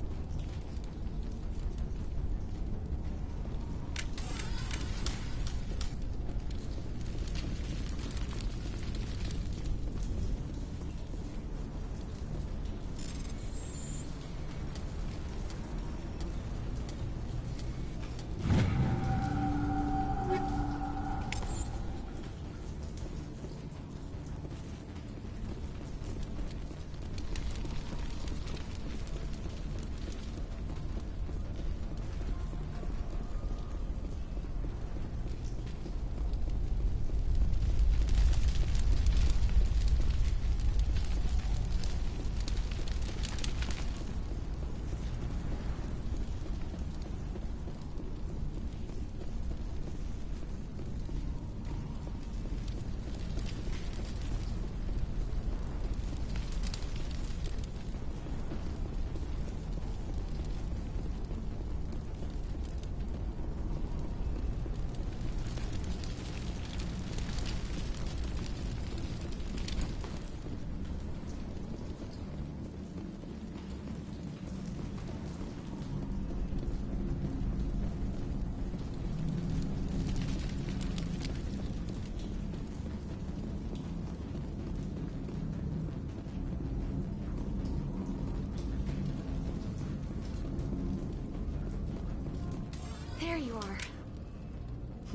There you are.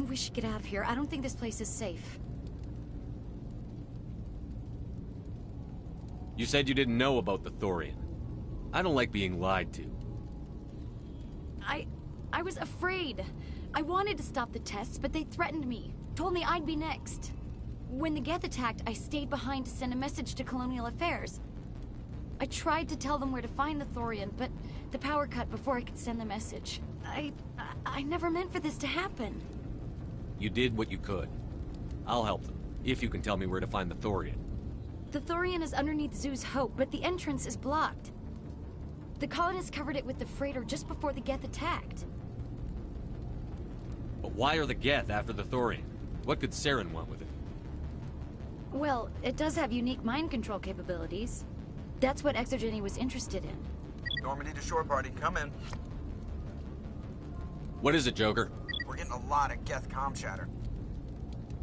We should get out of here. I don't think this place is safe. You said you didn't know about the Thorian. I don't like being lied to. I was afraid. I wanted to stop the tests, but they threatened me. Told me I'd be next. When the Geth attacked, I stayed behind to send a message to Colonial Affairs. I tried to tell them where to find the Thorian, but the power cut before I could send the message. I never meant for this to happen. You did what you could. I'll help them, if you can tell me where to find the Thorian. The Thorian is underneath Zoo's Hope, but the entrance is blocked. The colonists covered it with the freighter just before the Geth attacked. But why are the Geth after the Thorian? What could Saren want with it? Well, it does have unique mind control capabilities. That's what Exogeny was interested in. Normandy to shore party, come in. What is it, Joker? We're getting a lot of Geth comm chatter.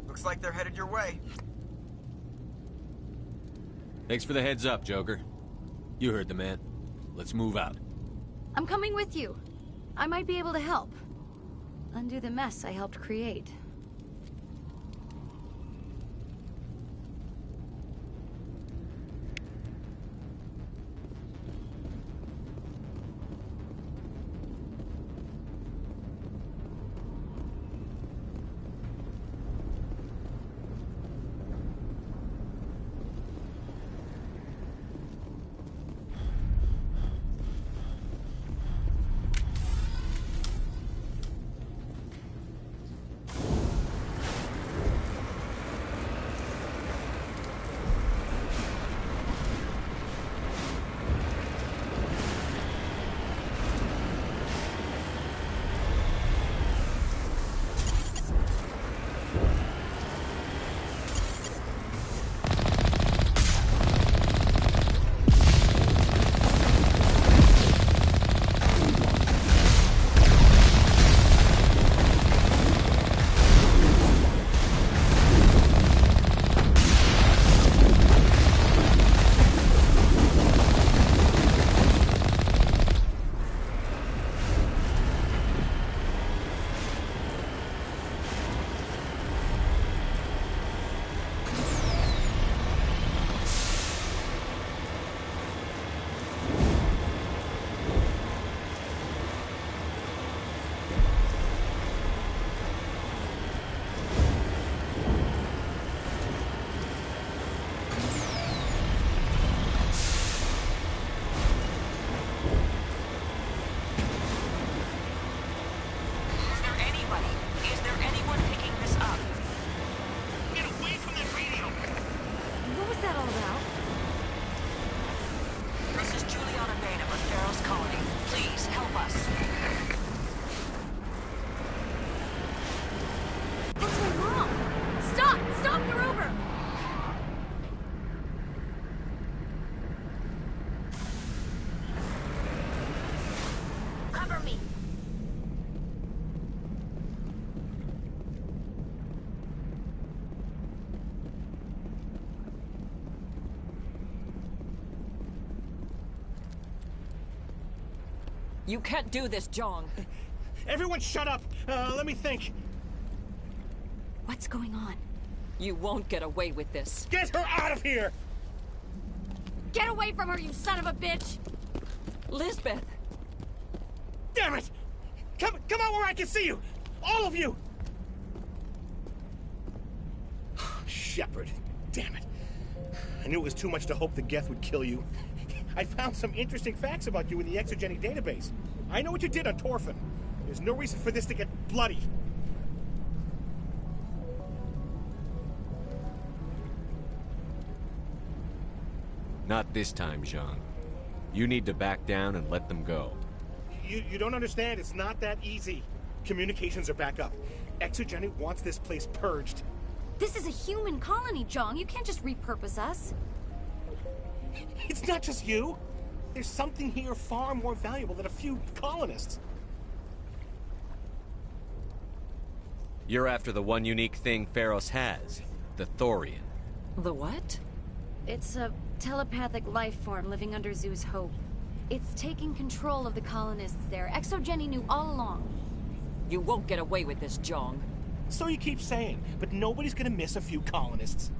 Looks like they're headed your way. Thanks for the heads up, Joker. You heard the man. Let's move out. I'm coming with you. I might be able to help. Undo the mess I helped create. You can't do this, Jong. Everyone shut up! Let me think. What's going on? You won't get away with this. Get her out of here! Get away from her, you son of a bitch! Lisbeth! Damn it! Come out where I can see you! All of you! Shepard, damn it. I knew it was too much to hope the Geth would kill you. I found some interesting facts about you in the exogenic database. I know what you did on Torfin. There's no reason for this to get bloody. Not this time, Zhang. You need to back down and let them go. You don't understand. It's not that easy. Communications are back up. Exogenic wants this place purged. This is a human colony, Jong. You can't just repurpose us. It's not just you. There's something here far more valuable than a few colonists. You're after the one unique thing Pharos has, the Thorian. The what? It's a telepathic life form living under Zoo's Hope. It's taking control of the colonists there. Exogeny knew all along. You won't get away with this, Jong. So you keep saying, but nobody's gonna miss a few colonists.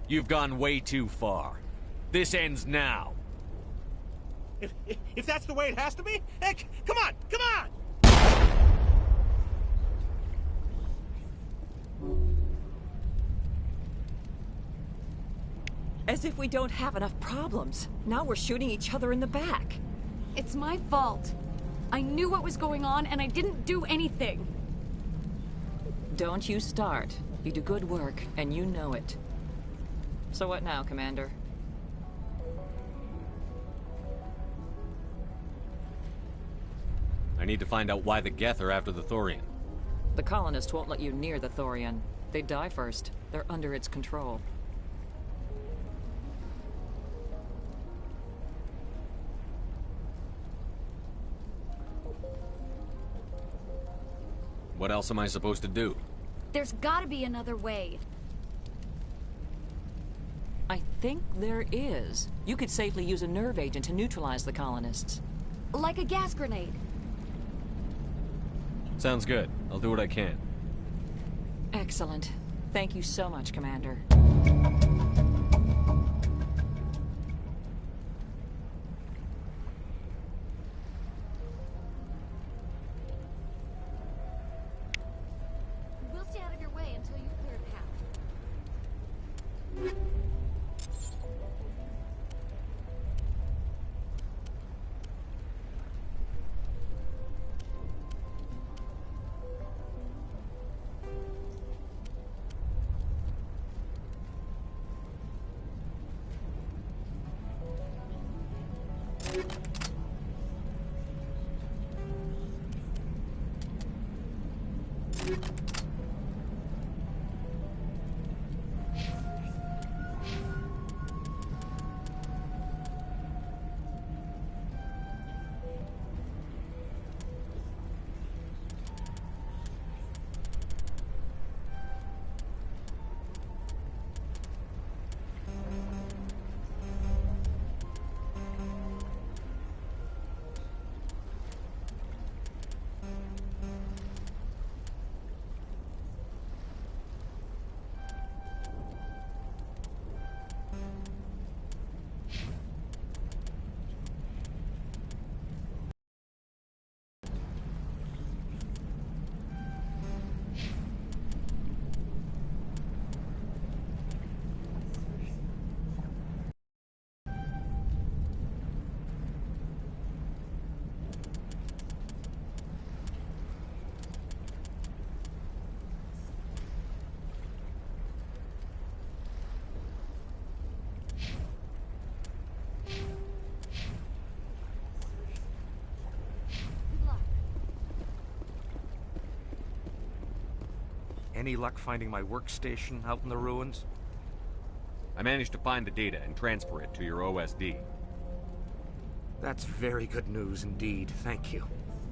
You've gone way too far. This ends now. If that's the way it has to be, heck, come on, come on! As if we don't have enough problems. Now we're shooting each other in the back. It's my fault. I knew what was going on, and I didn't do anything. Don't you start. You do good work, and you know it. So what now, Commander? I need to find out why the Geth are after the Thorian. The colonists won't let you near the Thorian. They die first. They're under its control. What else am I supposed to do? There's gotta be another way. I think there is. You could safely use a nerve agent to neutralize the colonists. Like a gas grenade. Sounds good. I'll do what I can. Excellent. Thank you so much, Commander. We'll stay out of your way until you clear a path. Any luck finding my workstation out in the ruins? I managed to find the data and transfer it to your OSD. That's very good news indeed. Thank you.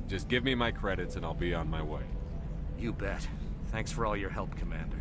Just give me my credits and I'll be on my way. You bet. Thanks for all your help, Commander.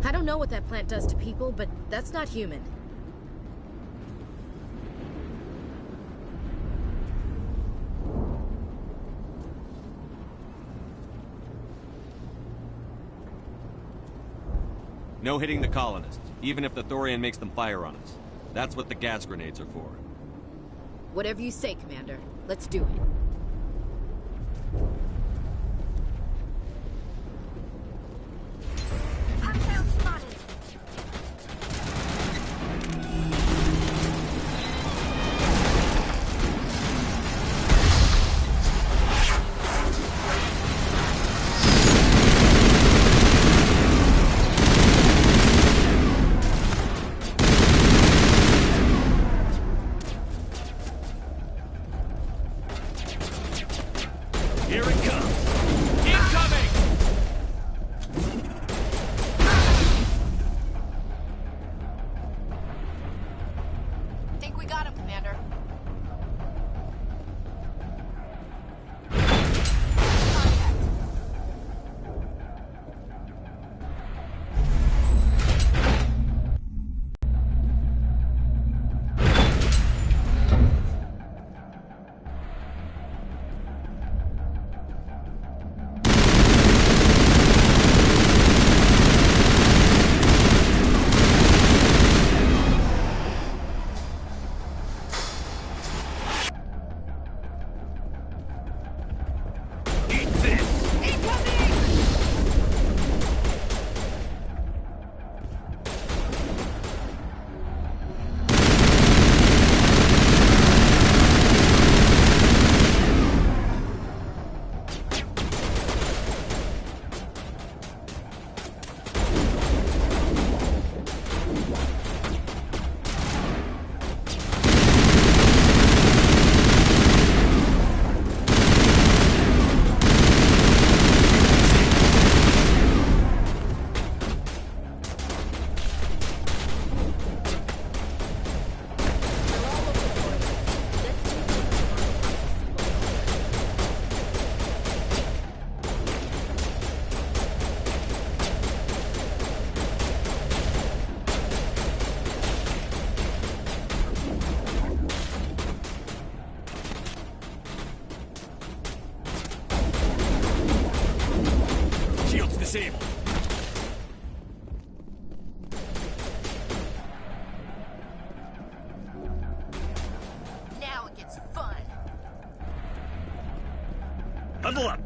I don't know what that plant does to people, but that's not human. No hitting the colonists, even if the Thorian makes them fire on us. That's what the gas grenades are for. Whatever you say, Commander. Let's do it. think we got him, Commander. Disabled. Now it gets fun. Level up.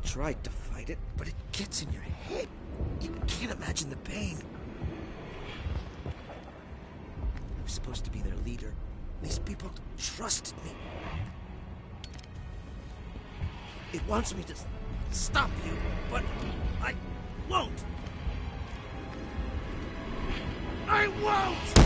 Tried to fight it, but it gets in your head. You can't imagine the pain. I was supposed to be their leader. These people trusted me. It wants me to stop you, but I won't. I won't!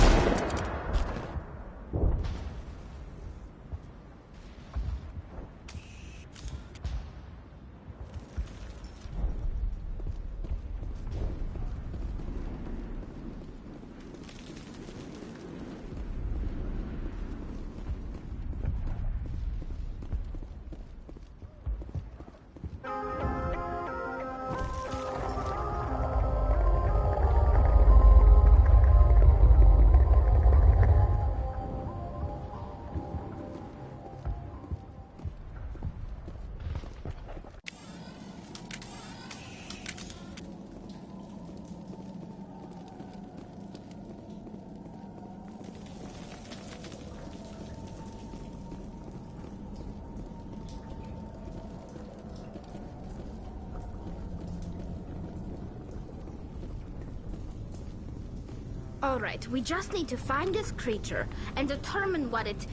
Alright, we just need to find this creature and determine what it...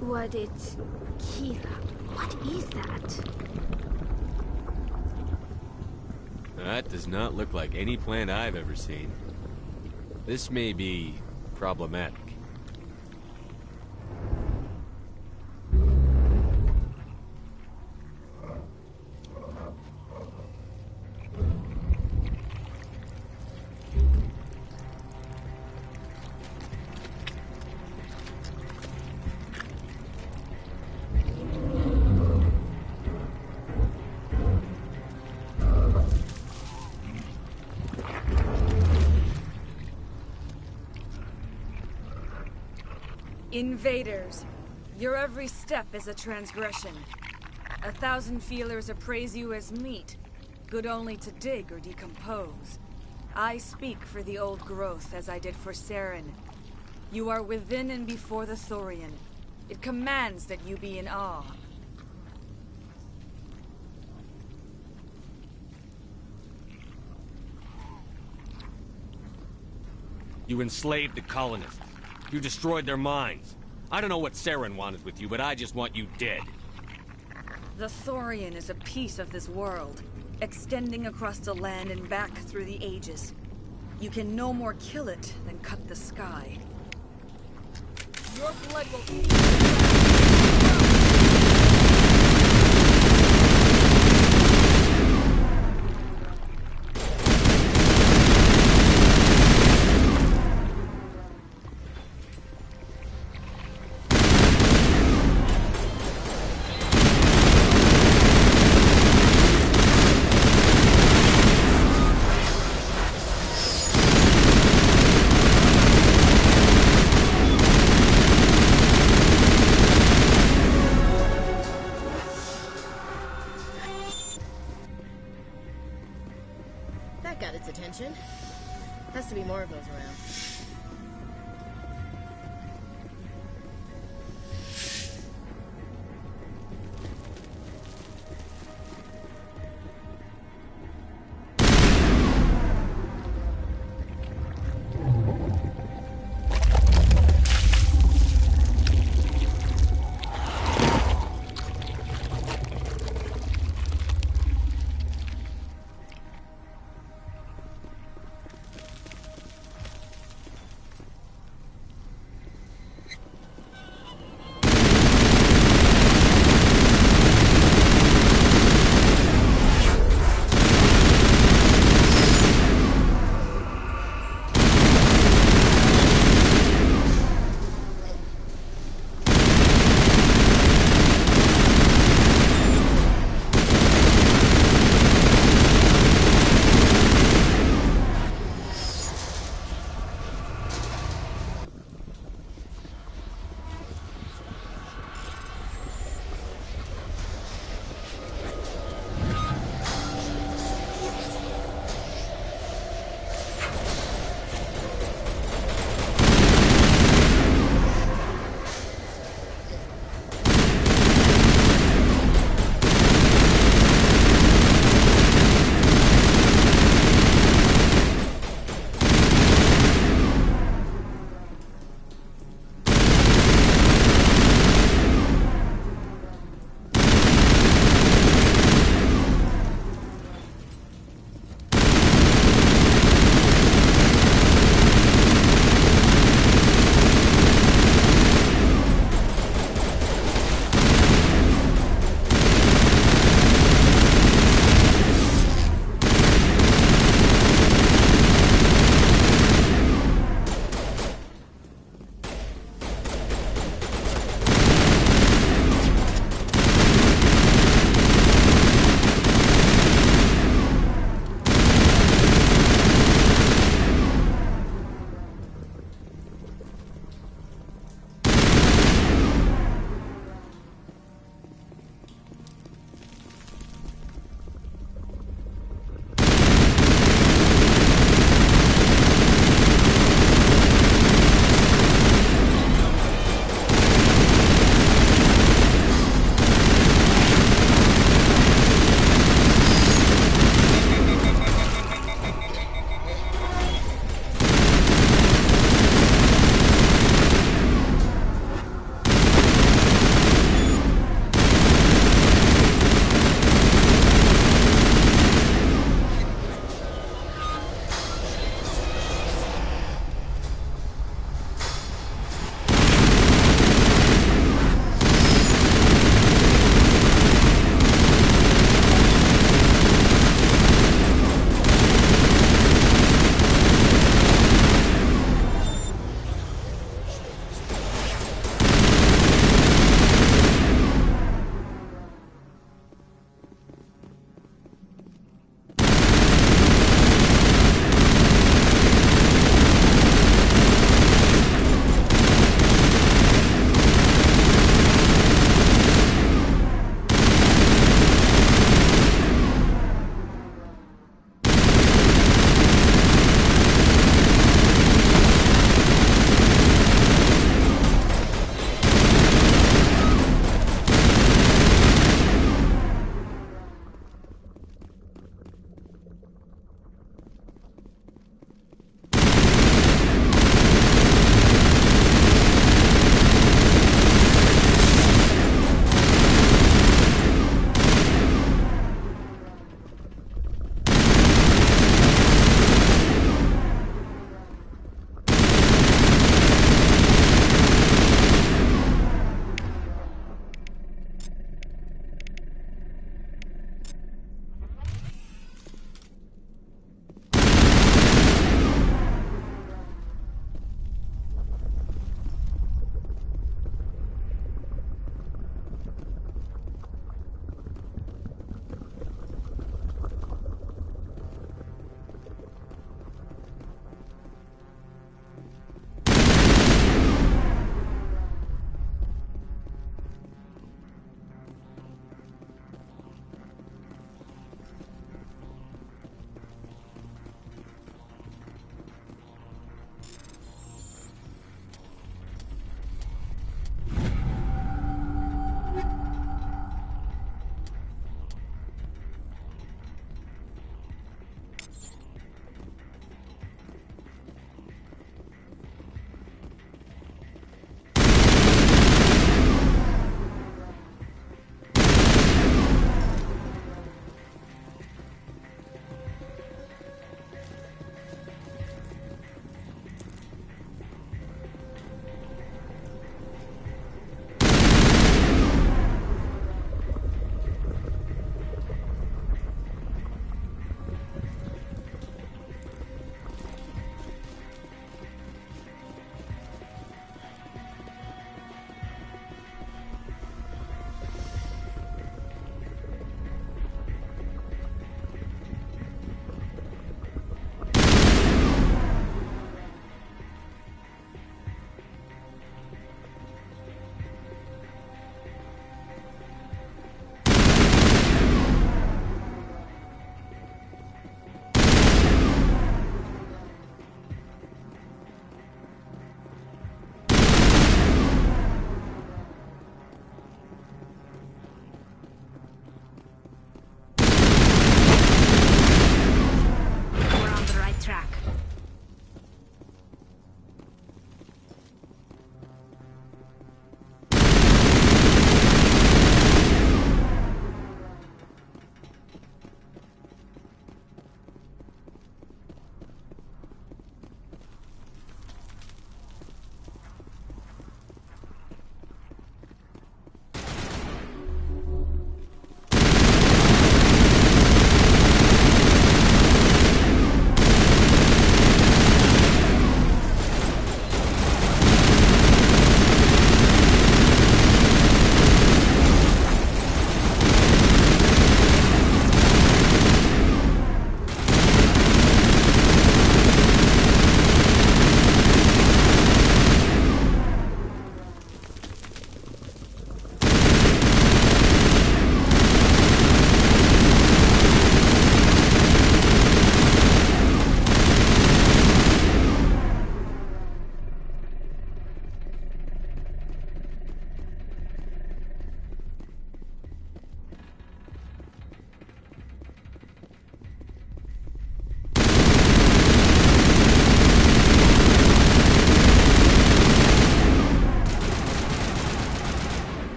Kira, what is that? That does not look like any plant I've ever seen. This may be problematic. Invaders, your every step is a transgression. 1,000 feelers appraise you as meat, good only to dig or decompose. I speak for the old growth as I did for Saren. You are within and before the Thorian. It commands that you be in awe. You enslaved the colonists. You destroyed their minds. I don't know what Saren wanted with you, but I just want you dead. The Thorian is a piece of this world, extending across the land and back through the ages. You can no more kill it than cut the sky. Your blood will... That got its attention. Has to be more of those around.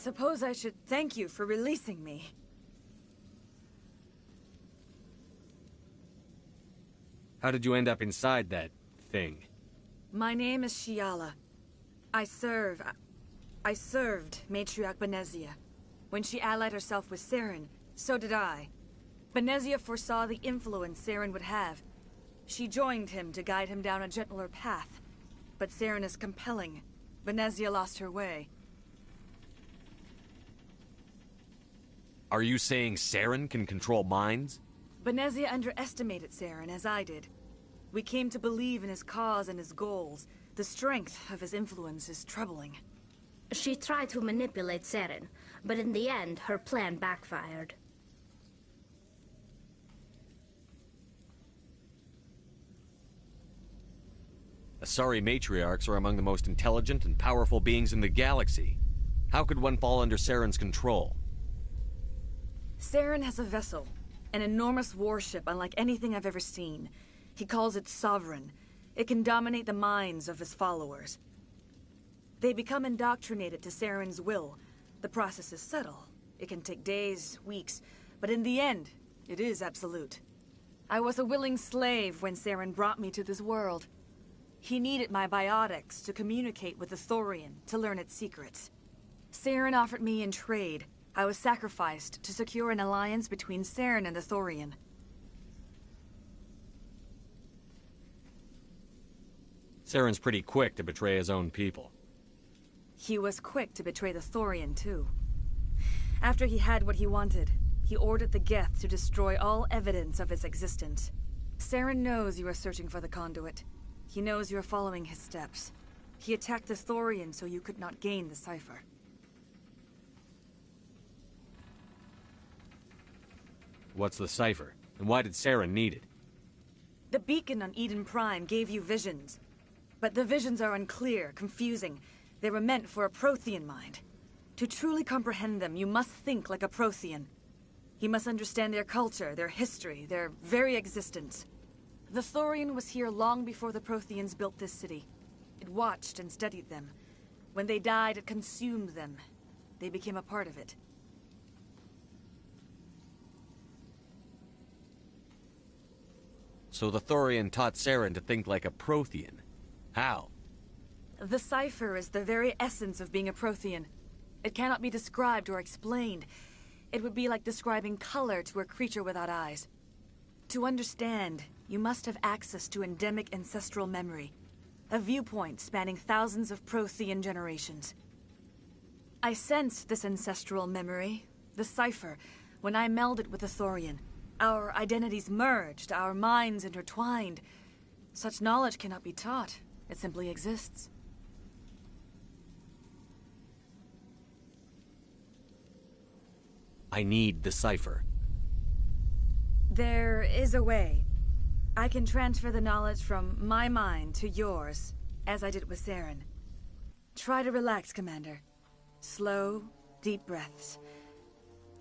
suppose I should thank you for releasing me. How did you end up inside that thing? My name is Shiala. I served Matriarch Benezia. When she allied herself with Saren, so did I. Benezia foresaw the influence Saren would have. She joined him to guide him down a gentler path. But Saren is compelling. Benezia lost her way. Are you saying Saren can control minds? Benezia underestimated Saren, as I did. We came to believe in his cause and his goals. The strength of his influence is troubling. She tried to manipulate Saren, but in the end, her plan backfired. Asari matriarchs are among the most intelligent and powerful beings in the galaxy. How could one fall under Saren's control? Saren has a vessel, an enormous warship unlike anything I've ever seen. He calls it Sovereign. It can dominate the minds of his followers. They become indoctrinated to Saren's will. The process is subtle. It can take days, weeks, but in the end, it is absolute. I was a willing slave when Saren brought me to this world. He needed my biotics to communicate with the Thorian, to learn its secrets. Saren offered me in trade. I was sacrificed to secure an alliance between Saren and the Thorian. Saren's pretty quick to betray his own people. He was quick to betray the Thorian, too. After he had what he wanted, he ordered the Geth to destroy all evidence of its existence. Saren knows you are searching for the conduit. He knows you are following his steps. He attacked the Thorian so you could not gain the cipher. What's the cipher? And why did Saren need it? The beacon on Eden Prime gave you visions. But the visions are unclear, confusing. They were meant for a Prothean mind. To truly comprehend them, you must think like a Prothean. You must understand their culture, their history, their very existence. The Thorian was here long before the Protheans built this city. It watched and studied them. When they died, it consumed them. They became a part of it. So the Thorian taught Saren to think like a Prothean. How? The cipher is the very essence of being a Prothean. It cannot be described or explained. It would be like describing color to a creature without eyes. To understand, you must have access to endemic ancestral memory. A viewpoint spanning thousands of Prothean generations. I sensed this ancestral memory, the cipher, when I melded with the Thorian. Our identities merged, our minds intertwined. Such knowledge cannot be taught. It simply exists. I need the cipher. There is a way. I can transfer the knowledge from my mind to yours, as I did with Saren. Try to relax, Commander. Slow, deep breaths.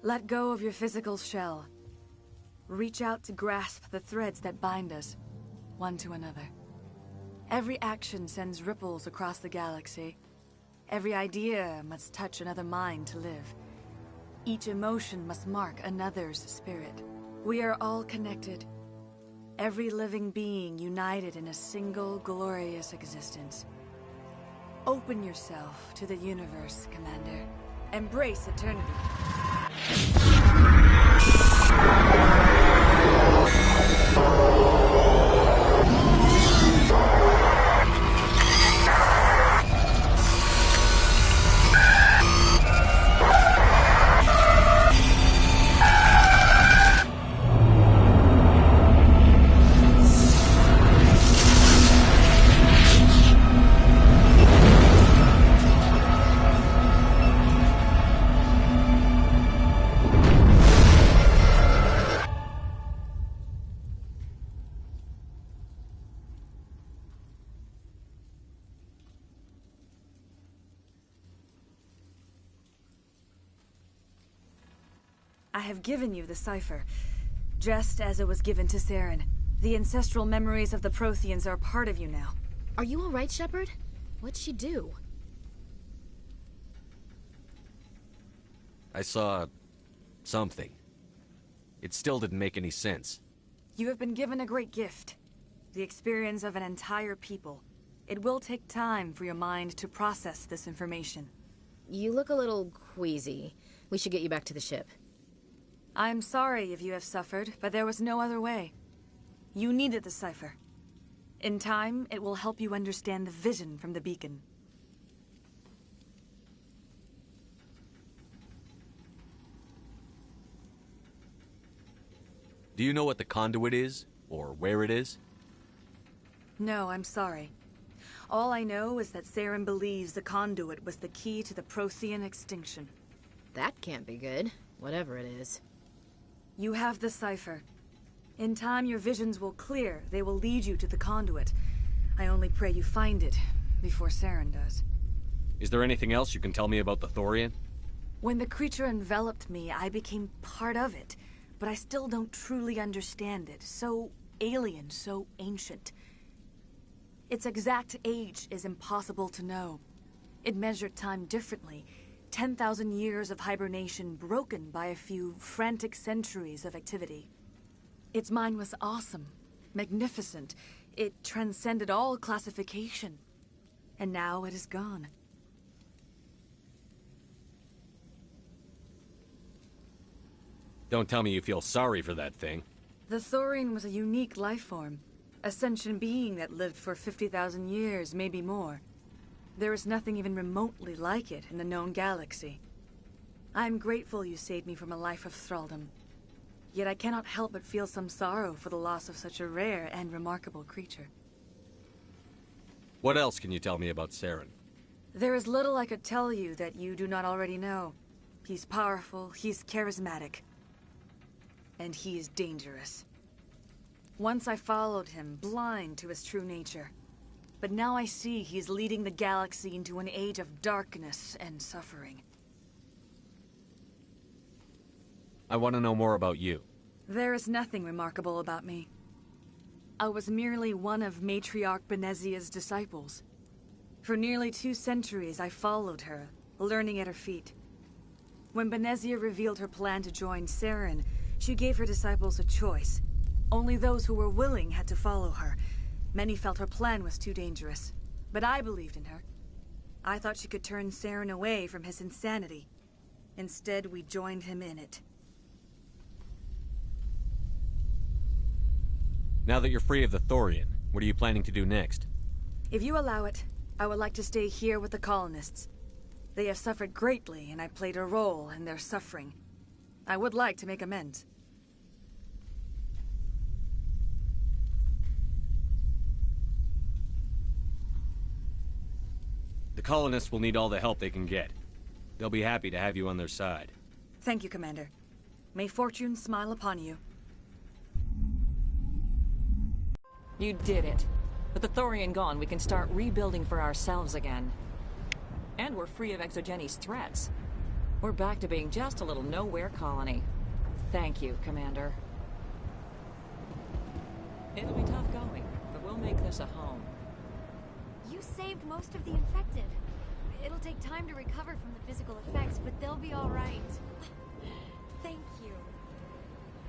Let go of your physical shell. Reach out to grasp the threads that bind us, one to another. Every action sends ripples across the galaxy. Every idea must touch another mind to live. Each emotion must mark another's spirit. We are all connected. Every living being united in a single glorious existence. Open yourself to the universe, Commander. Embrace eternity. I have given you the cipher, just as it was given to Saren. The ancestral memories of the Protheans are a part of you now. Are you all right, Shepard? What'd she do? I saw... something. It still didn't make any sense. You have been given a great gift. The experience of an entire people. It will take time for your mind to process this information. You look a little queasy. We should get you back to the ship. I'm sorry if you have suffered, but there was no other way. You needed the cipher. In time, it will help you understand the vision from the beacon. Do you know what the conduit is? Or where it is? No, I'm sorry. All I know is that Saren believes the conduit was the key to the Prothean extinction. That can't be good, whatever it is. You have the cipher. In time, your visions will clear. They will lead you to the conduit. I only pray you find it before Saren does. Is there anything else you can tell me about the Thorian? When the creature enveloped me, I became part of it. But I still don't truly understand it. So alien, so ancient. Its exact age is impossible to know. It measured time differently. 10,000 years of hibernation broken by a few frantic centuries of activity. Its mind was awesome, magnificent. It transcended all classification. And now it is gone. Don't tell me you feel sorry for that thing. The Thorian was a unique life form. A sentient being that lived for 50,000 years, maybe more. There is nothing even remotely like it in the known galaxy. I'm grateful you saved me from a life of thraldom. Yet I cannot help but feel some sorrow for the loss of such a rare and remarkable creature. What else can you tell me about Saren? There is little I could tell you that you do not already know. He's powerful, he's charismatic. And he is dangerous. Once I followed him, blind to his true nature. But now I see he's leading the galaxy into an age of darkness and suffering. I want to know more about you. There is nothing remarkable about me. I was merely one of Matriarch Benezia's disciples. For nearly 2 centuries I followed her, learning at her feet. When Benezia revealed her plan to join Saren, she gave her disciples a choice. Only those who were willing had to follow her. Many felt her plan was too dangerous, but I believed in her. I thought she could turn Saren away from his insanity. Instead, we joined him in it. Now that you're free of the Thorian, what are you planning to do next? If you allow it, I would like to stay here with the colonists. They have suffered greatly, and I played a role in their suffering. I would like to make amends. The colonists will need all the help they can get. They'll be happy to have you on their side. Thank you, Commander. May fortune smile upon you. You did it. With the Thorian gone, we can start rebuilding for ourselves again. And we're free of Exogeni's threats. We're back to being just a little nowhere colony. Thank you, Commander. It'll be tough going, but we'll make this a home. You saved most of the infected. It'll take time to recover from the physical effects, but they'll be all right. Thank you.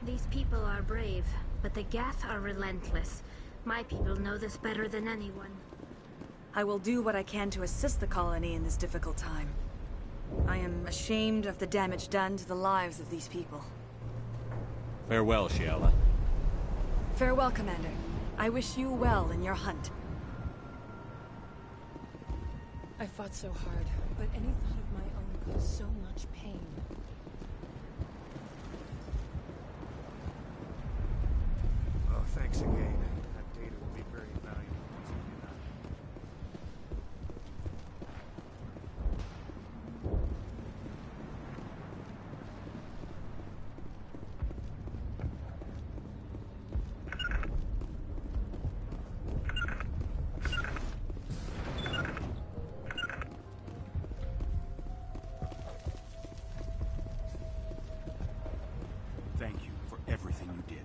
These people are brave, but the Geth are relentless. My people know this better than anyone. I will do what I can to assist the colony in this difficult time. I am ashamed of the damage done to the lives of these people. Farewell, Shiala. Farewell, Commander. I wish you well in your hunt. I fought so hard, but any thought of my own caused so much pain. Oh, thanks again. That data will be very valuable once we do that. Thank you for everything you did.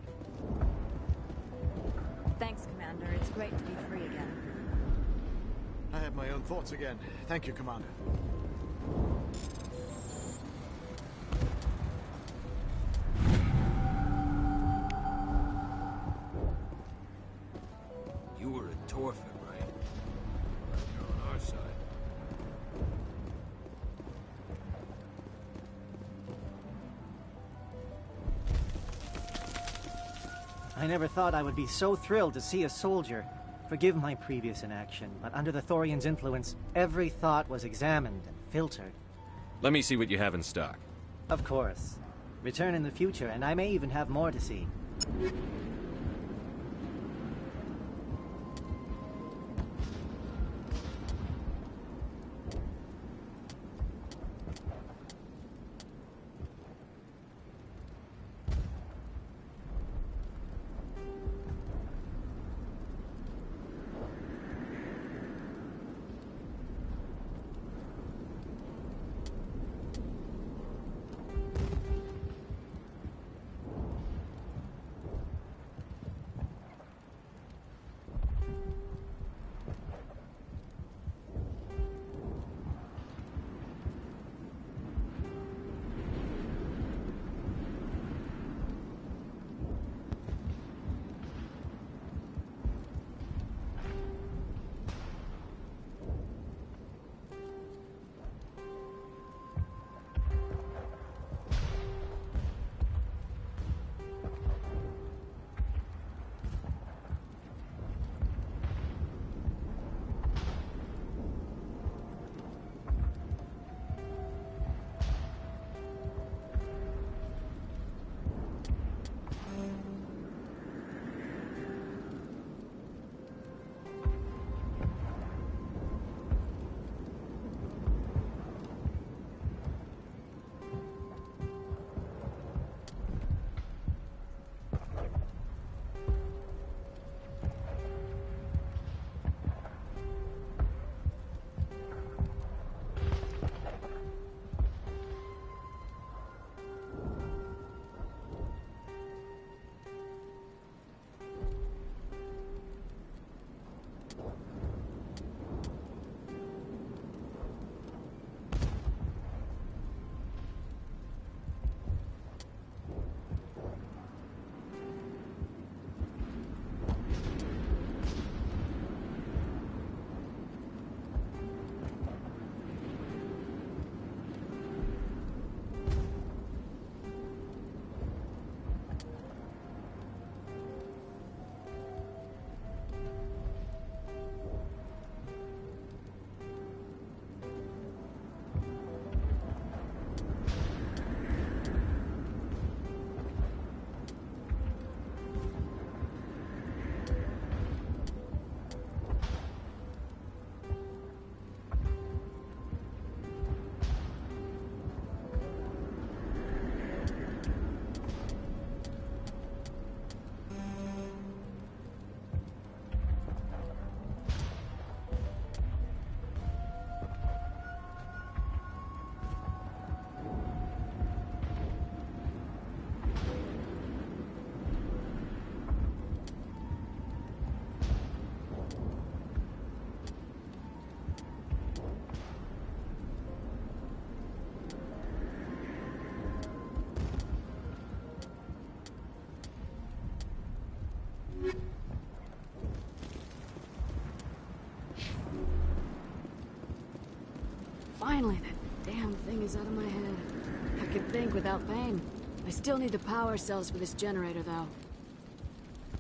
Thanks, Commander. It's great to be free again. I have my own thoughts again. Thank you, Commander. Torfin, right? Glad you're on our side. I never thought I would be so thrilled to see a soldier. Forgive my previous inaction, but under the Thorian's influence, every thought was examined and filtered. Let me see what you have in stock. Of course. Return in the future, and I may even have more to see. Finally, that damn thing is out of my head. I can think without pain. I still need the power cells for this generator, though.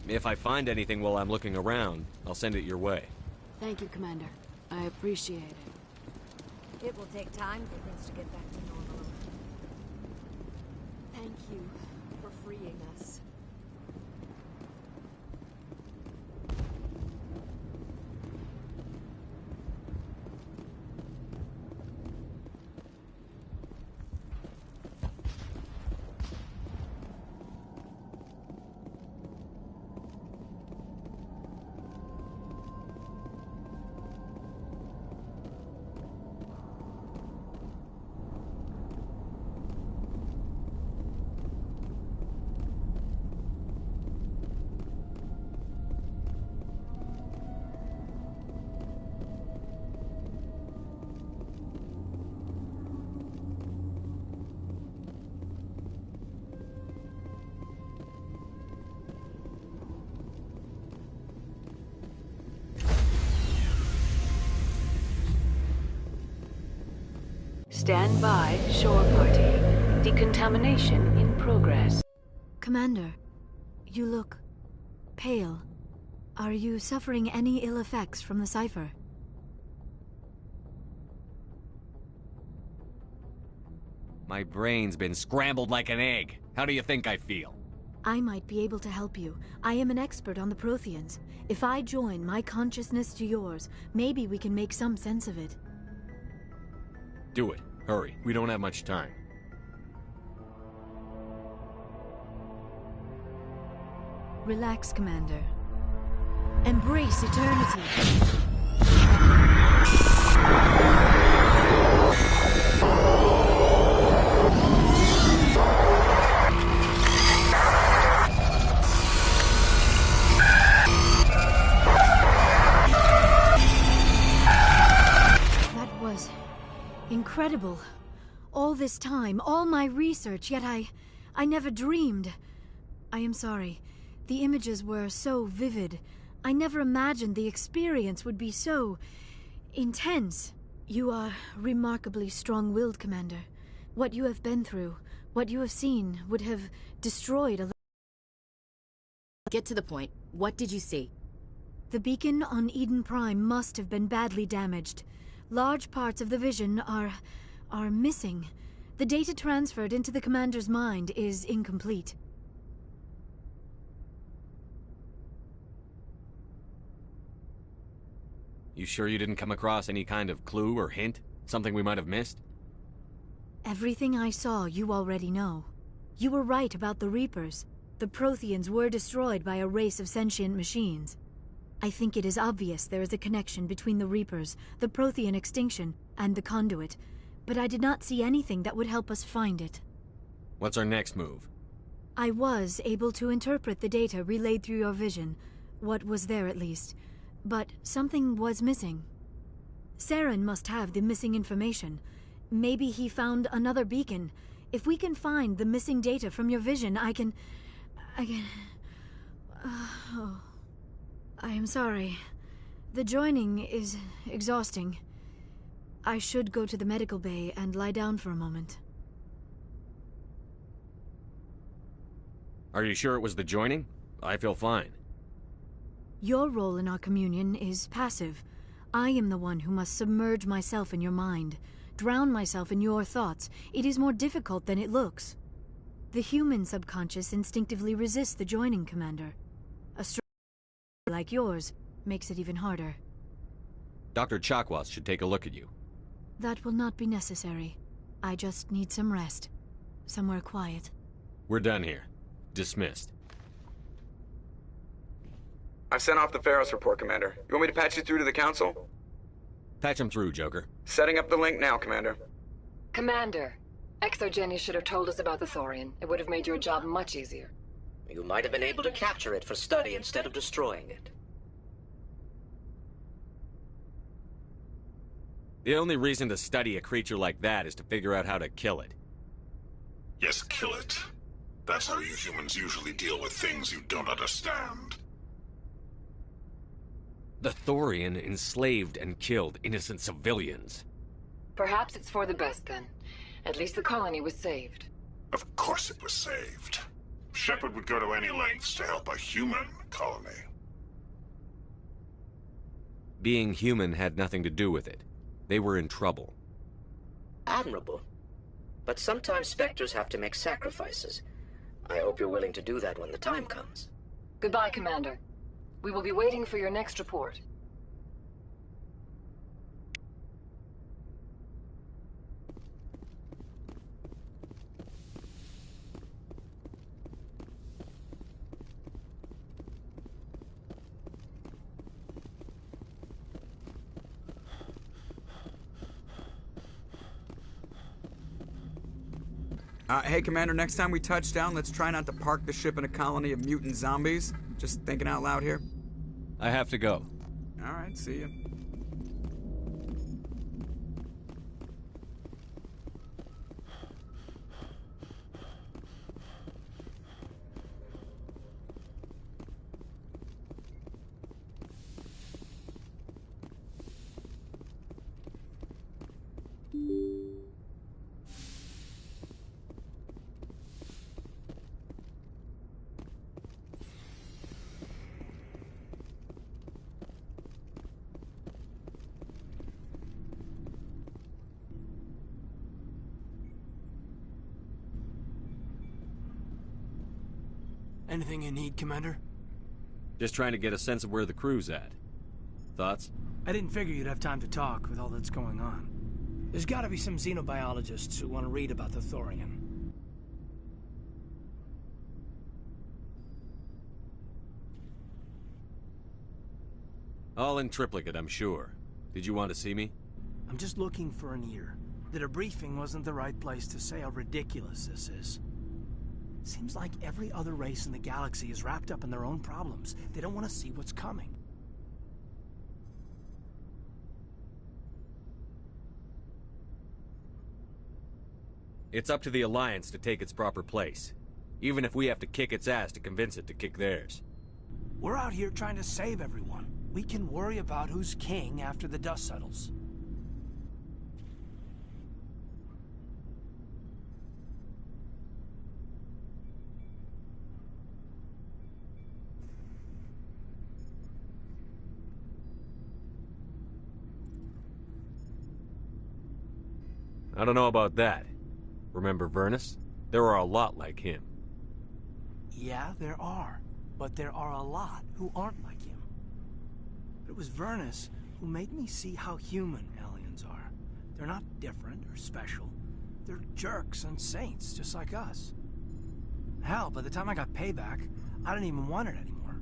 If I find anything while I'm looking around, I'll send it your way. Thank you, Commander. I appreciate it. It will take time for things to get back to normal. Thank you for freeing us. Stand by, shore party. Decontamination in progress. Commander, you look pale. Are you suffering any ill effects from the cipher? My brain's been scrambled like an egg. How do you think I feel? I might be able to help you. I am an expert on the Protheans. If I join my consciousness to yours, maybe we can make some sense of it. Do it. Hurry. We don't have much time. Relax, Commander. Embrace eternity. That was incredible. All this time, all my research, yet I never dreamed. I am sorry. The images were so vivid. I never imagined the experience would be so intense. You are remarkably strong-willed, Commander. What you have been through, what you have seen, would have destroyed a... Get to the point. What did you see? The beacon on Eden Prime must have been badly damaged. Large parts of the vision are missing. The data transferred into the Commander's mind is incomplete. You sure you didn't come across any kind of clue or hint? Something we might have missed? Everything I saw, you already know. You were right about the Reapers. The Protheans were destroyed by a race of sentient machines. I think it is obvious there is a connection between the Reapers, the Prothean extinction, and the Conduit, but I did not see anything that would help us find it. What's our next move? I was able to interpret the data relayed through your vision, what was there at least, but something was missing. Saren must have the missing information. Maybe he found another beacon. If we can find the missing data from your vision, I can... oh. I am sorry. The joining is exhausting. I should go to the medical bay and lie down for a moment. Are you sure it was the joining? I feel fine. Your role in our communion is passive. I am the one who must submerge myself in your mind, drown myself in your thoughts. It is more difficult than it looks. The human subconscious instinctively resists the joining, Commander. A structure like yours makes it even harder. Dr. Chakwas should take a look at you. That will not be necessary. I just need some rest. Somewhere quiet. We're done here. Dismissed. I've sent off the Pharos report, Commander. You want me to patch you through to the Council? Patch him through, Joker. Setting up the link now, Commander. Commander, Exogeny should have told us about the Thorian. It would have made your job much easier. You might have been able to capture it for study instead of destroying it. The only reason to study a creature like that is to figure out how to kill it. Yes, kill it. That's how you humans usually deal with things you don't understand. The Thorian enslaved and killed innocent civilians. Perhaps it's for the best, then. At least the colony was saved. Of course it was saved. Shepard would go to any lengths to help a human colony. Being human had nothing to do with it. They were in trouble. Admirable. But sometimes Spectres have to make sacrifices. I hope you're willing to do that when the time comes. Goodbye, Commander. We will be waiting for your next report. Hey, Commander, next time we touch down, let's try not to park the ship in a colony of mutant zombies. Just thinking out loud here. I have to go. All right, see ya. Anything you need, Commander? Just trying to get a sense of where the crew's at. Thoughts? I didn't figure you'd have time to talk with all that's going on. There's gotta be some xenobiologists who want to read about the Thorian. All in triplicate, I'm sure. Did you want to see me? I'm just looking for an ear. The debriefing wasn't the right place to say how ridiculous this is. Seems like every other race in the galaxy is wrapped up in their own problems. They don't want to see what's coming. It's up to the Alliance to take its proper place. Even if we have to kick its ass to convince it to kick theirs. We're out here trying to save everyone. We can worry about who's king after the dust settles. I don't know about that. Remember Vernus? There are a lot like him. Yeah, there are. But there are a lot who aren't like him. It was Vernus who made me see how human aliens are. They're not different or special. They're jerks and saints, just like us. Hell, by the time I got payback, I didn't even want it anymore.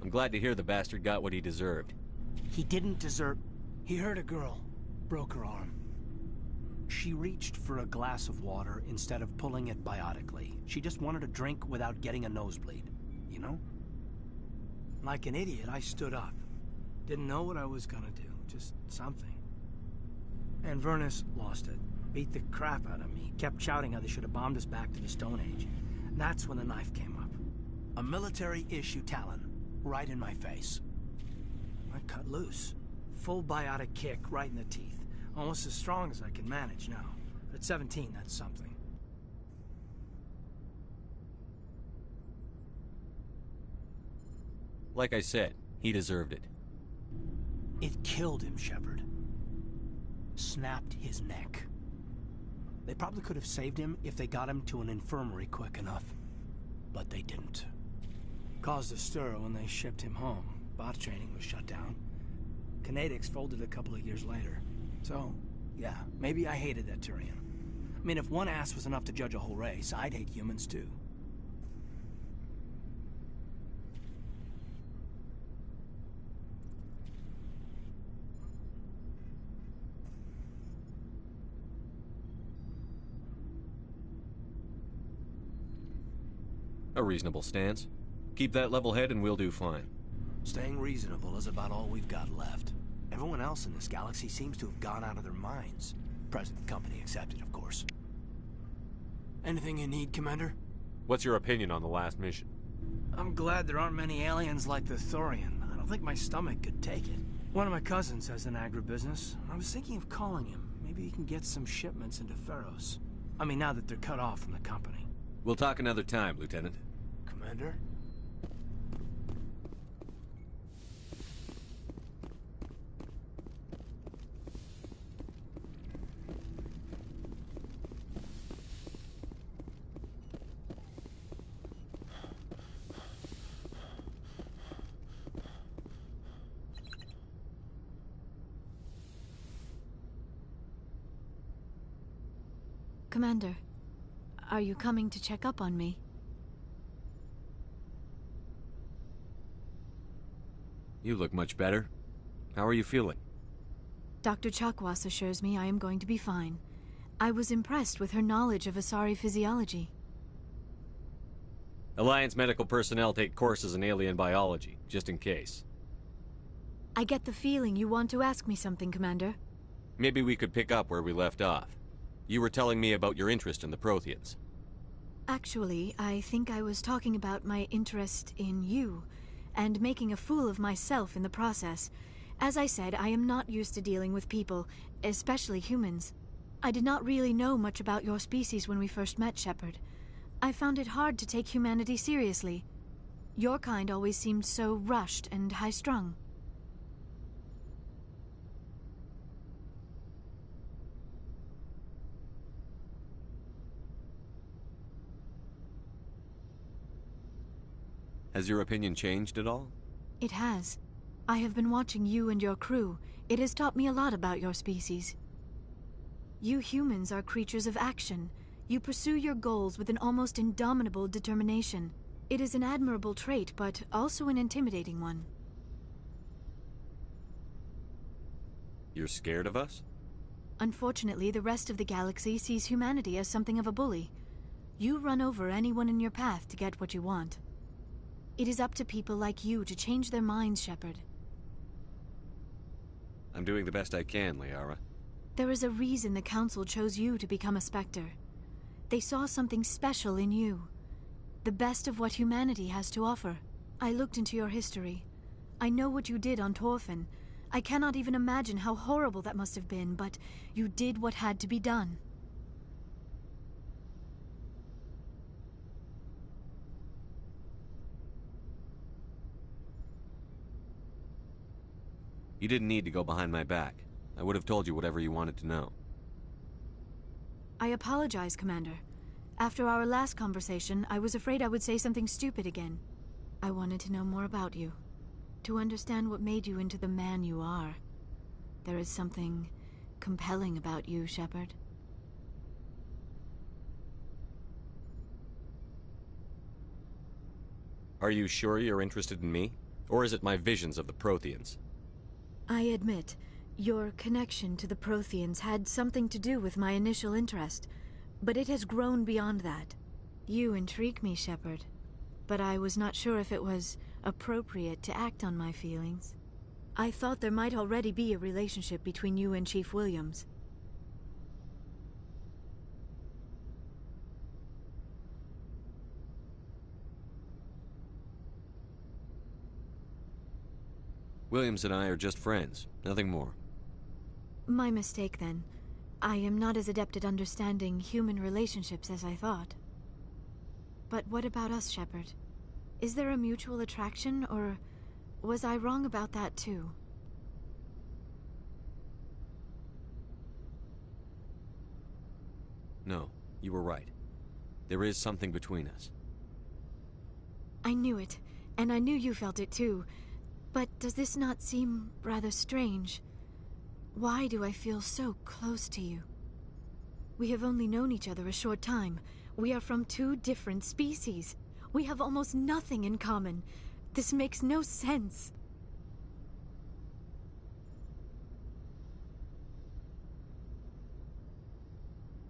I'm glad to hear the bastard got what he deserved. He didn't deserve... He hurt a girl. Broke her arm. She reached for a glass of water instead of pulling it biotically. She just wanted a drink without getting a nosebleed. You know? Like an idiot, I stood up. Didn't know what I was gonna do. Just something. And Vernus lost it. Beat the crap out of me. Kept shouting how they should have bombed us back to the Stone Age. And that's when the knife came up. A military-issue Talon. Right in my face. I cut loose. Full biotic kick right in the teeth. Almost as strong as I can manage now. At 17, that's something. Like I said, he deserved it. It killed him, Shepard. Snapped his neck. They probably could have saved him if they got him to an infirmary quick enough. But they didn't. Caused a stir when they shipped him home. Bot training was shut down. Kinetics folded a couple of years later. So, yeah, maybe I hated that Turian. I mean, if one ass was enough to judge a whole race, I'd hate humans too. A reasonable stance. Keep that level head and we'll do fine. Staying reasonable is about all we've got left. Everyone else in this galaxy seems to have gone out of their minds. Present company accepted, of course. Anything you need, Commander? What's your opinion on the last mission? I'm glad there aren't many aliens like the Thorian. I don't think my stomach could take it. One of my cousins has an agribusiness. I was thinking of calling him. Maybe he can get some shipments into Pharos. I mean, now that they're cut off from the company. We'll talk another time, Lieutenant. Commander? Commander, are you coming to check up on me? You look much better. How are you feeling? Dr. Chakwas assures me I am going to be fine. I was impressed with her knowledge of Asari physiology. Alliance medical personnel take courses in alien biology, just in case. I get the feeling you want to ask me something, Commander. Maybe we could pick up where we left off. You were telling me about your interest in the Protheans. Actually, I think I was talking about my interest in you, and making a fool of myself in the process. As I said, I am not used to dealing with people, especially humans. I did not really know much about your species when we first met, Shepard. I found it hard to take humanity seriously. Your kind always seemed so rushed and high-strung. Has your opinion changed at all? It has. I have been watching you and your crew. It has taught me a lot about your species. You humans are creatures of action. You pursue your goals with an almost indomitable determination. It is an admirable trait, but also an intimidating one. You're scared of us? Unfortunately, the rest of the galaxy sees humanity as something of a bully. You run over anyone in your path to get what you want. It is up to people like you to change their minds, Shepard. I'm doing the best I can, Liara. There is a reason the Council chose you to become a Spectre. They saw something special in you. The best of what humanity has to offer. I looked into your history. I know what you did on Torfin. I cannot even imagine how horrible that must have been, but you did what had to be done. You didn't need to go behind my back. I would have told you whatever you wanted to know. I apologize, Commander. After our last conversation, I was afraid I would say something stupid again. I wanted to know more about you. To understand what made you into the man you are. There is something compelling about you, Shepard. Are you sure you're interested in me? Or is it my visions of the Protheans? I admit, your connection to the Protheans had something to do with my initial interest, but it has grown beyond that. You intrigue me, Shepard, but I was not sure if it was appropriate to act on my feelings. I thought there might already be a relationship between you and Chief Williams. Williams and I are just friends, nothing more. My mistake, then. I am not as adept at understanding human relationships as I thought. But what about us, Shepard? Is there a mutual attraction, or was I wrong about that too? No, you were right. There is something between us. I knew it, and I knew you felt it too. But does this not seem rather strange? Why do I feel so close to you? We have only known each other a short time. We are from two different species. We have almost nothing in common. This makes no sense.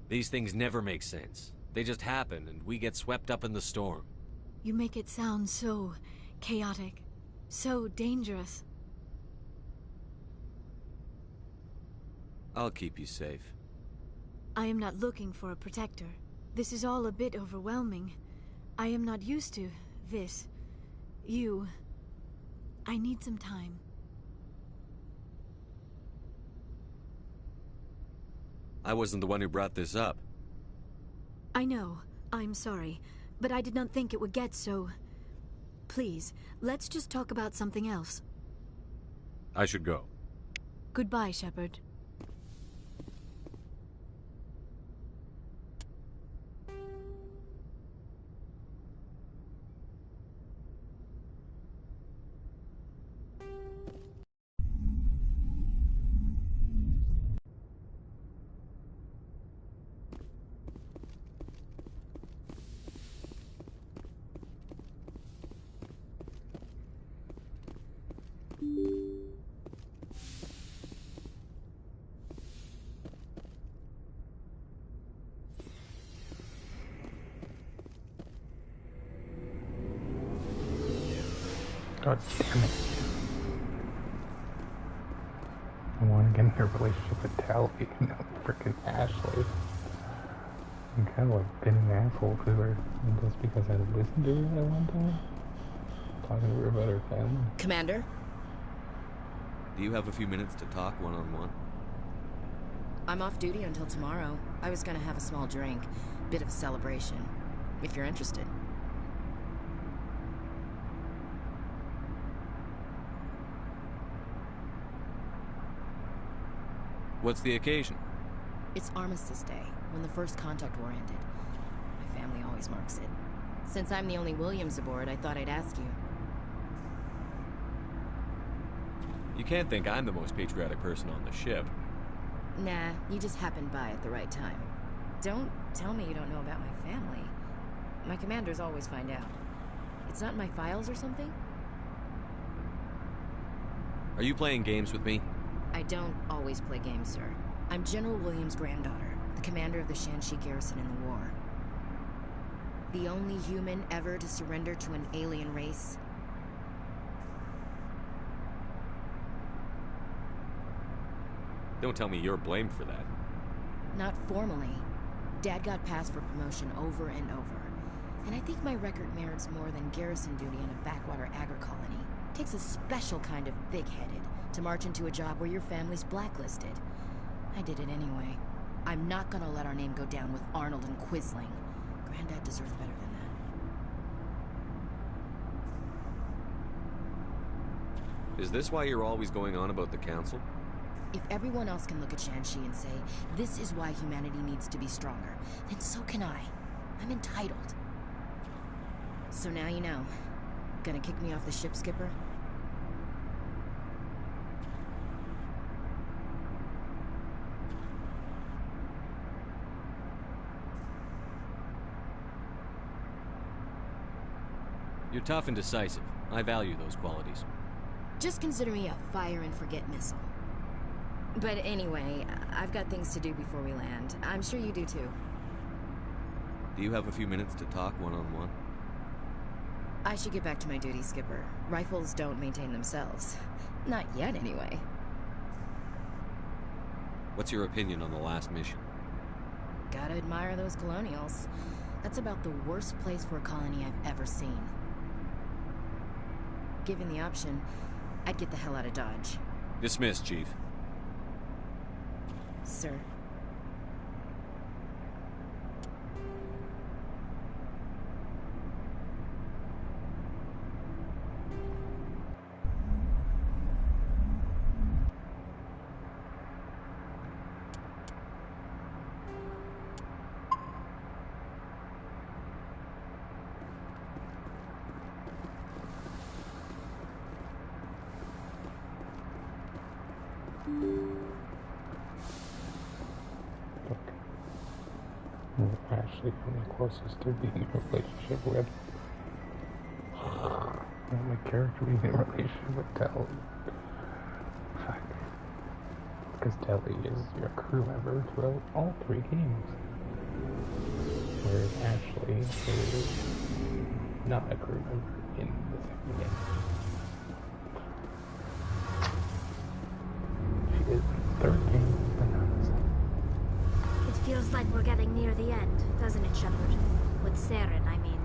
These things never make sense. They just happen, and we get swept up in the storm. You make it sound so chaotic, so dangerous. I'll keep you safe. I am not looking for a protector. This is all a bit overwhelming. I am not used to this. You. I need some time. I wasn't the one who brought this up. I know. I'm sorry. But I did not think it would get so... Please, let's just talk about something else. I should go. Goodbye, Shepard. God damn it. I want to get in a relationship with Tally, not frickin' Ashley. I'm kind of like been an asshole to her just because I listened to her at one time. Talking to her about her family. Commander? Do you have a few minutes to talk one-on-one? I'm off duty until tomorrow. I was gonna have a small drink. Bit of a celebration. If you're interested. What's the occasion? It's Armistice Day, when the First Contact War ended. My family always marks it. Since I'm the only Williams aboard, I thought I'd ask you. You can't think I'm the most patriotic person on the ship. Nah, you just happened by at the right time. Don't tell me you don't know about my family. My commanders always find out. It's not in my files or something? Are you playing games with me? I don't always play games, sir. I'm General Williams' granddaughter, the commander of the Shanxi garrison in the war. The only human ever to surrender to an alien race. Don't tell me you're blamed for that. Not formally. Dad got passed for promotion over and over. And I think my record merits more than garrison duty in a backwater agri colony. Takes a special kind of big-headed to march into a job where your family's blacklisted. I did it anyway. I'm not gonna let our name go down with Arnold and Quisling. Granddad deserves better than that. Is this why you're always going on about the council? If everyone else can look at Shanxi and say, this is why humanity needs to be stronger, then so can I. I'm entitled. So now you know. Gonna kick me off the ship, Skipper? You're tough and decisive. I value those qualities. Just consider me a fire-and-forget missile. But anyway, I've got things to do before we land. I'm sure you do too. Do you have a few minutes to talk one-on-one? I should get back to my duty, Skipper. Rifles don't maintain themselves. Not yet, anyway. What's your opinion on the last mission? Gotta admire those colonials. That's about the worst place for a colony I've ever seen. Given the option, I'd get the hell out of Dodge. Dismissed, Chief. Sir. Actually, I'm the closest to being in a relationship with. My character being in a relationship with Telly. Fuck. Because Telly is your crew member throughout all 3 games. Whereas Ashley is not a crew member in the second game. She is in the 3rd game, but not the 2nd. It feels like we're getting near the end, doesn't it, Shepard? With Saren, I mean.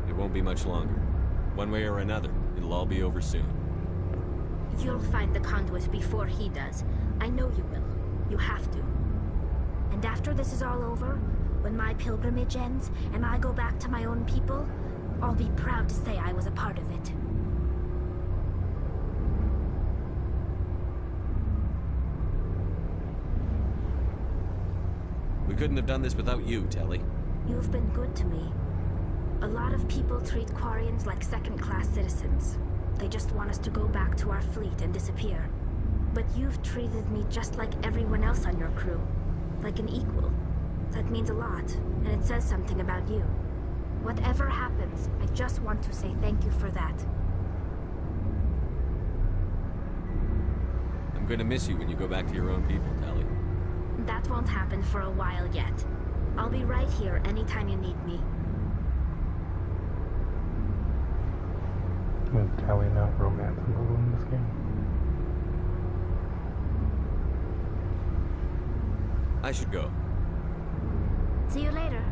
It won't be much longer. One way or another, it'll all be over soon. You'll find the conduit before he does. I know you will. You have to. And after this is all over, when my pilgrimage ends and I go back to my own people, I'll be proud to say I was a part of it. We couldn't have done this without you, Telly. You've been good to me. A lot of people treat Quarians like second-class citizens. They just want us to go back to our fleet and disappear. But you've treated me just like everyone else on your crew. Like an equal. That means a lot, and it says something about you. Whatever happens, I just want to say thank you for that. I'm gonna miss you when you go back to your own people, Telly. That won't happen for a while yet. I'll be right here anytime you need me. Is Telly not romanceable in this game? I should go. See you later.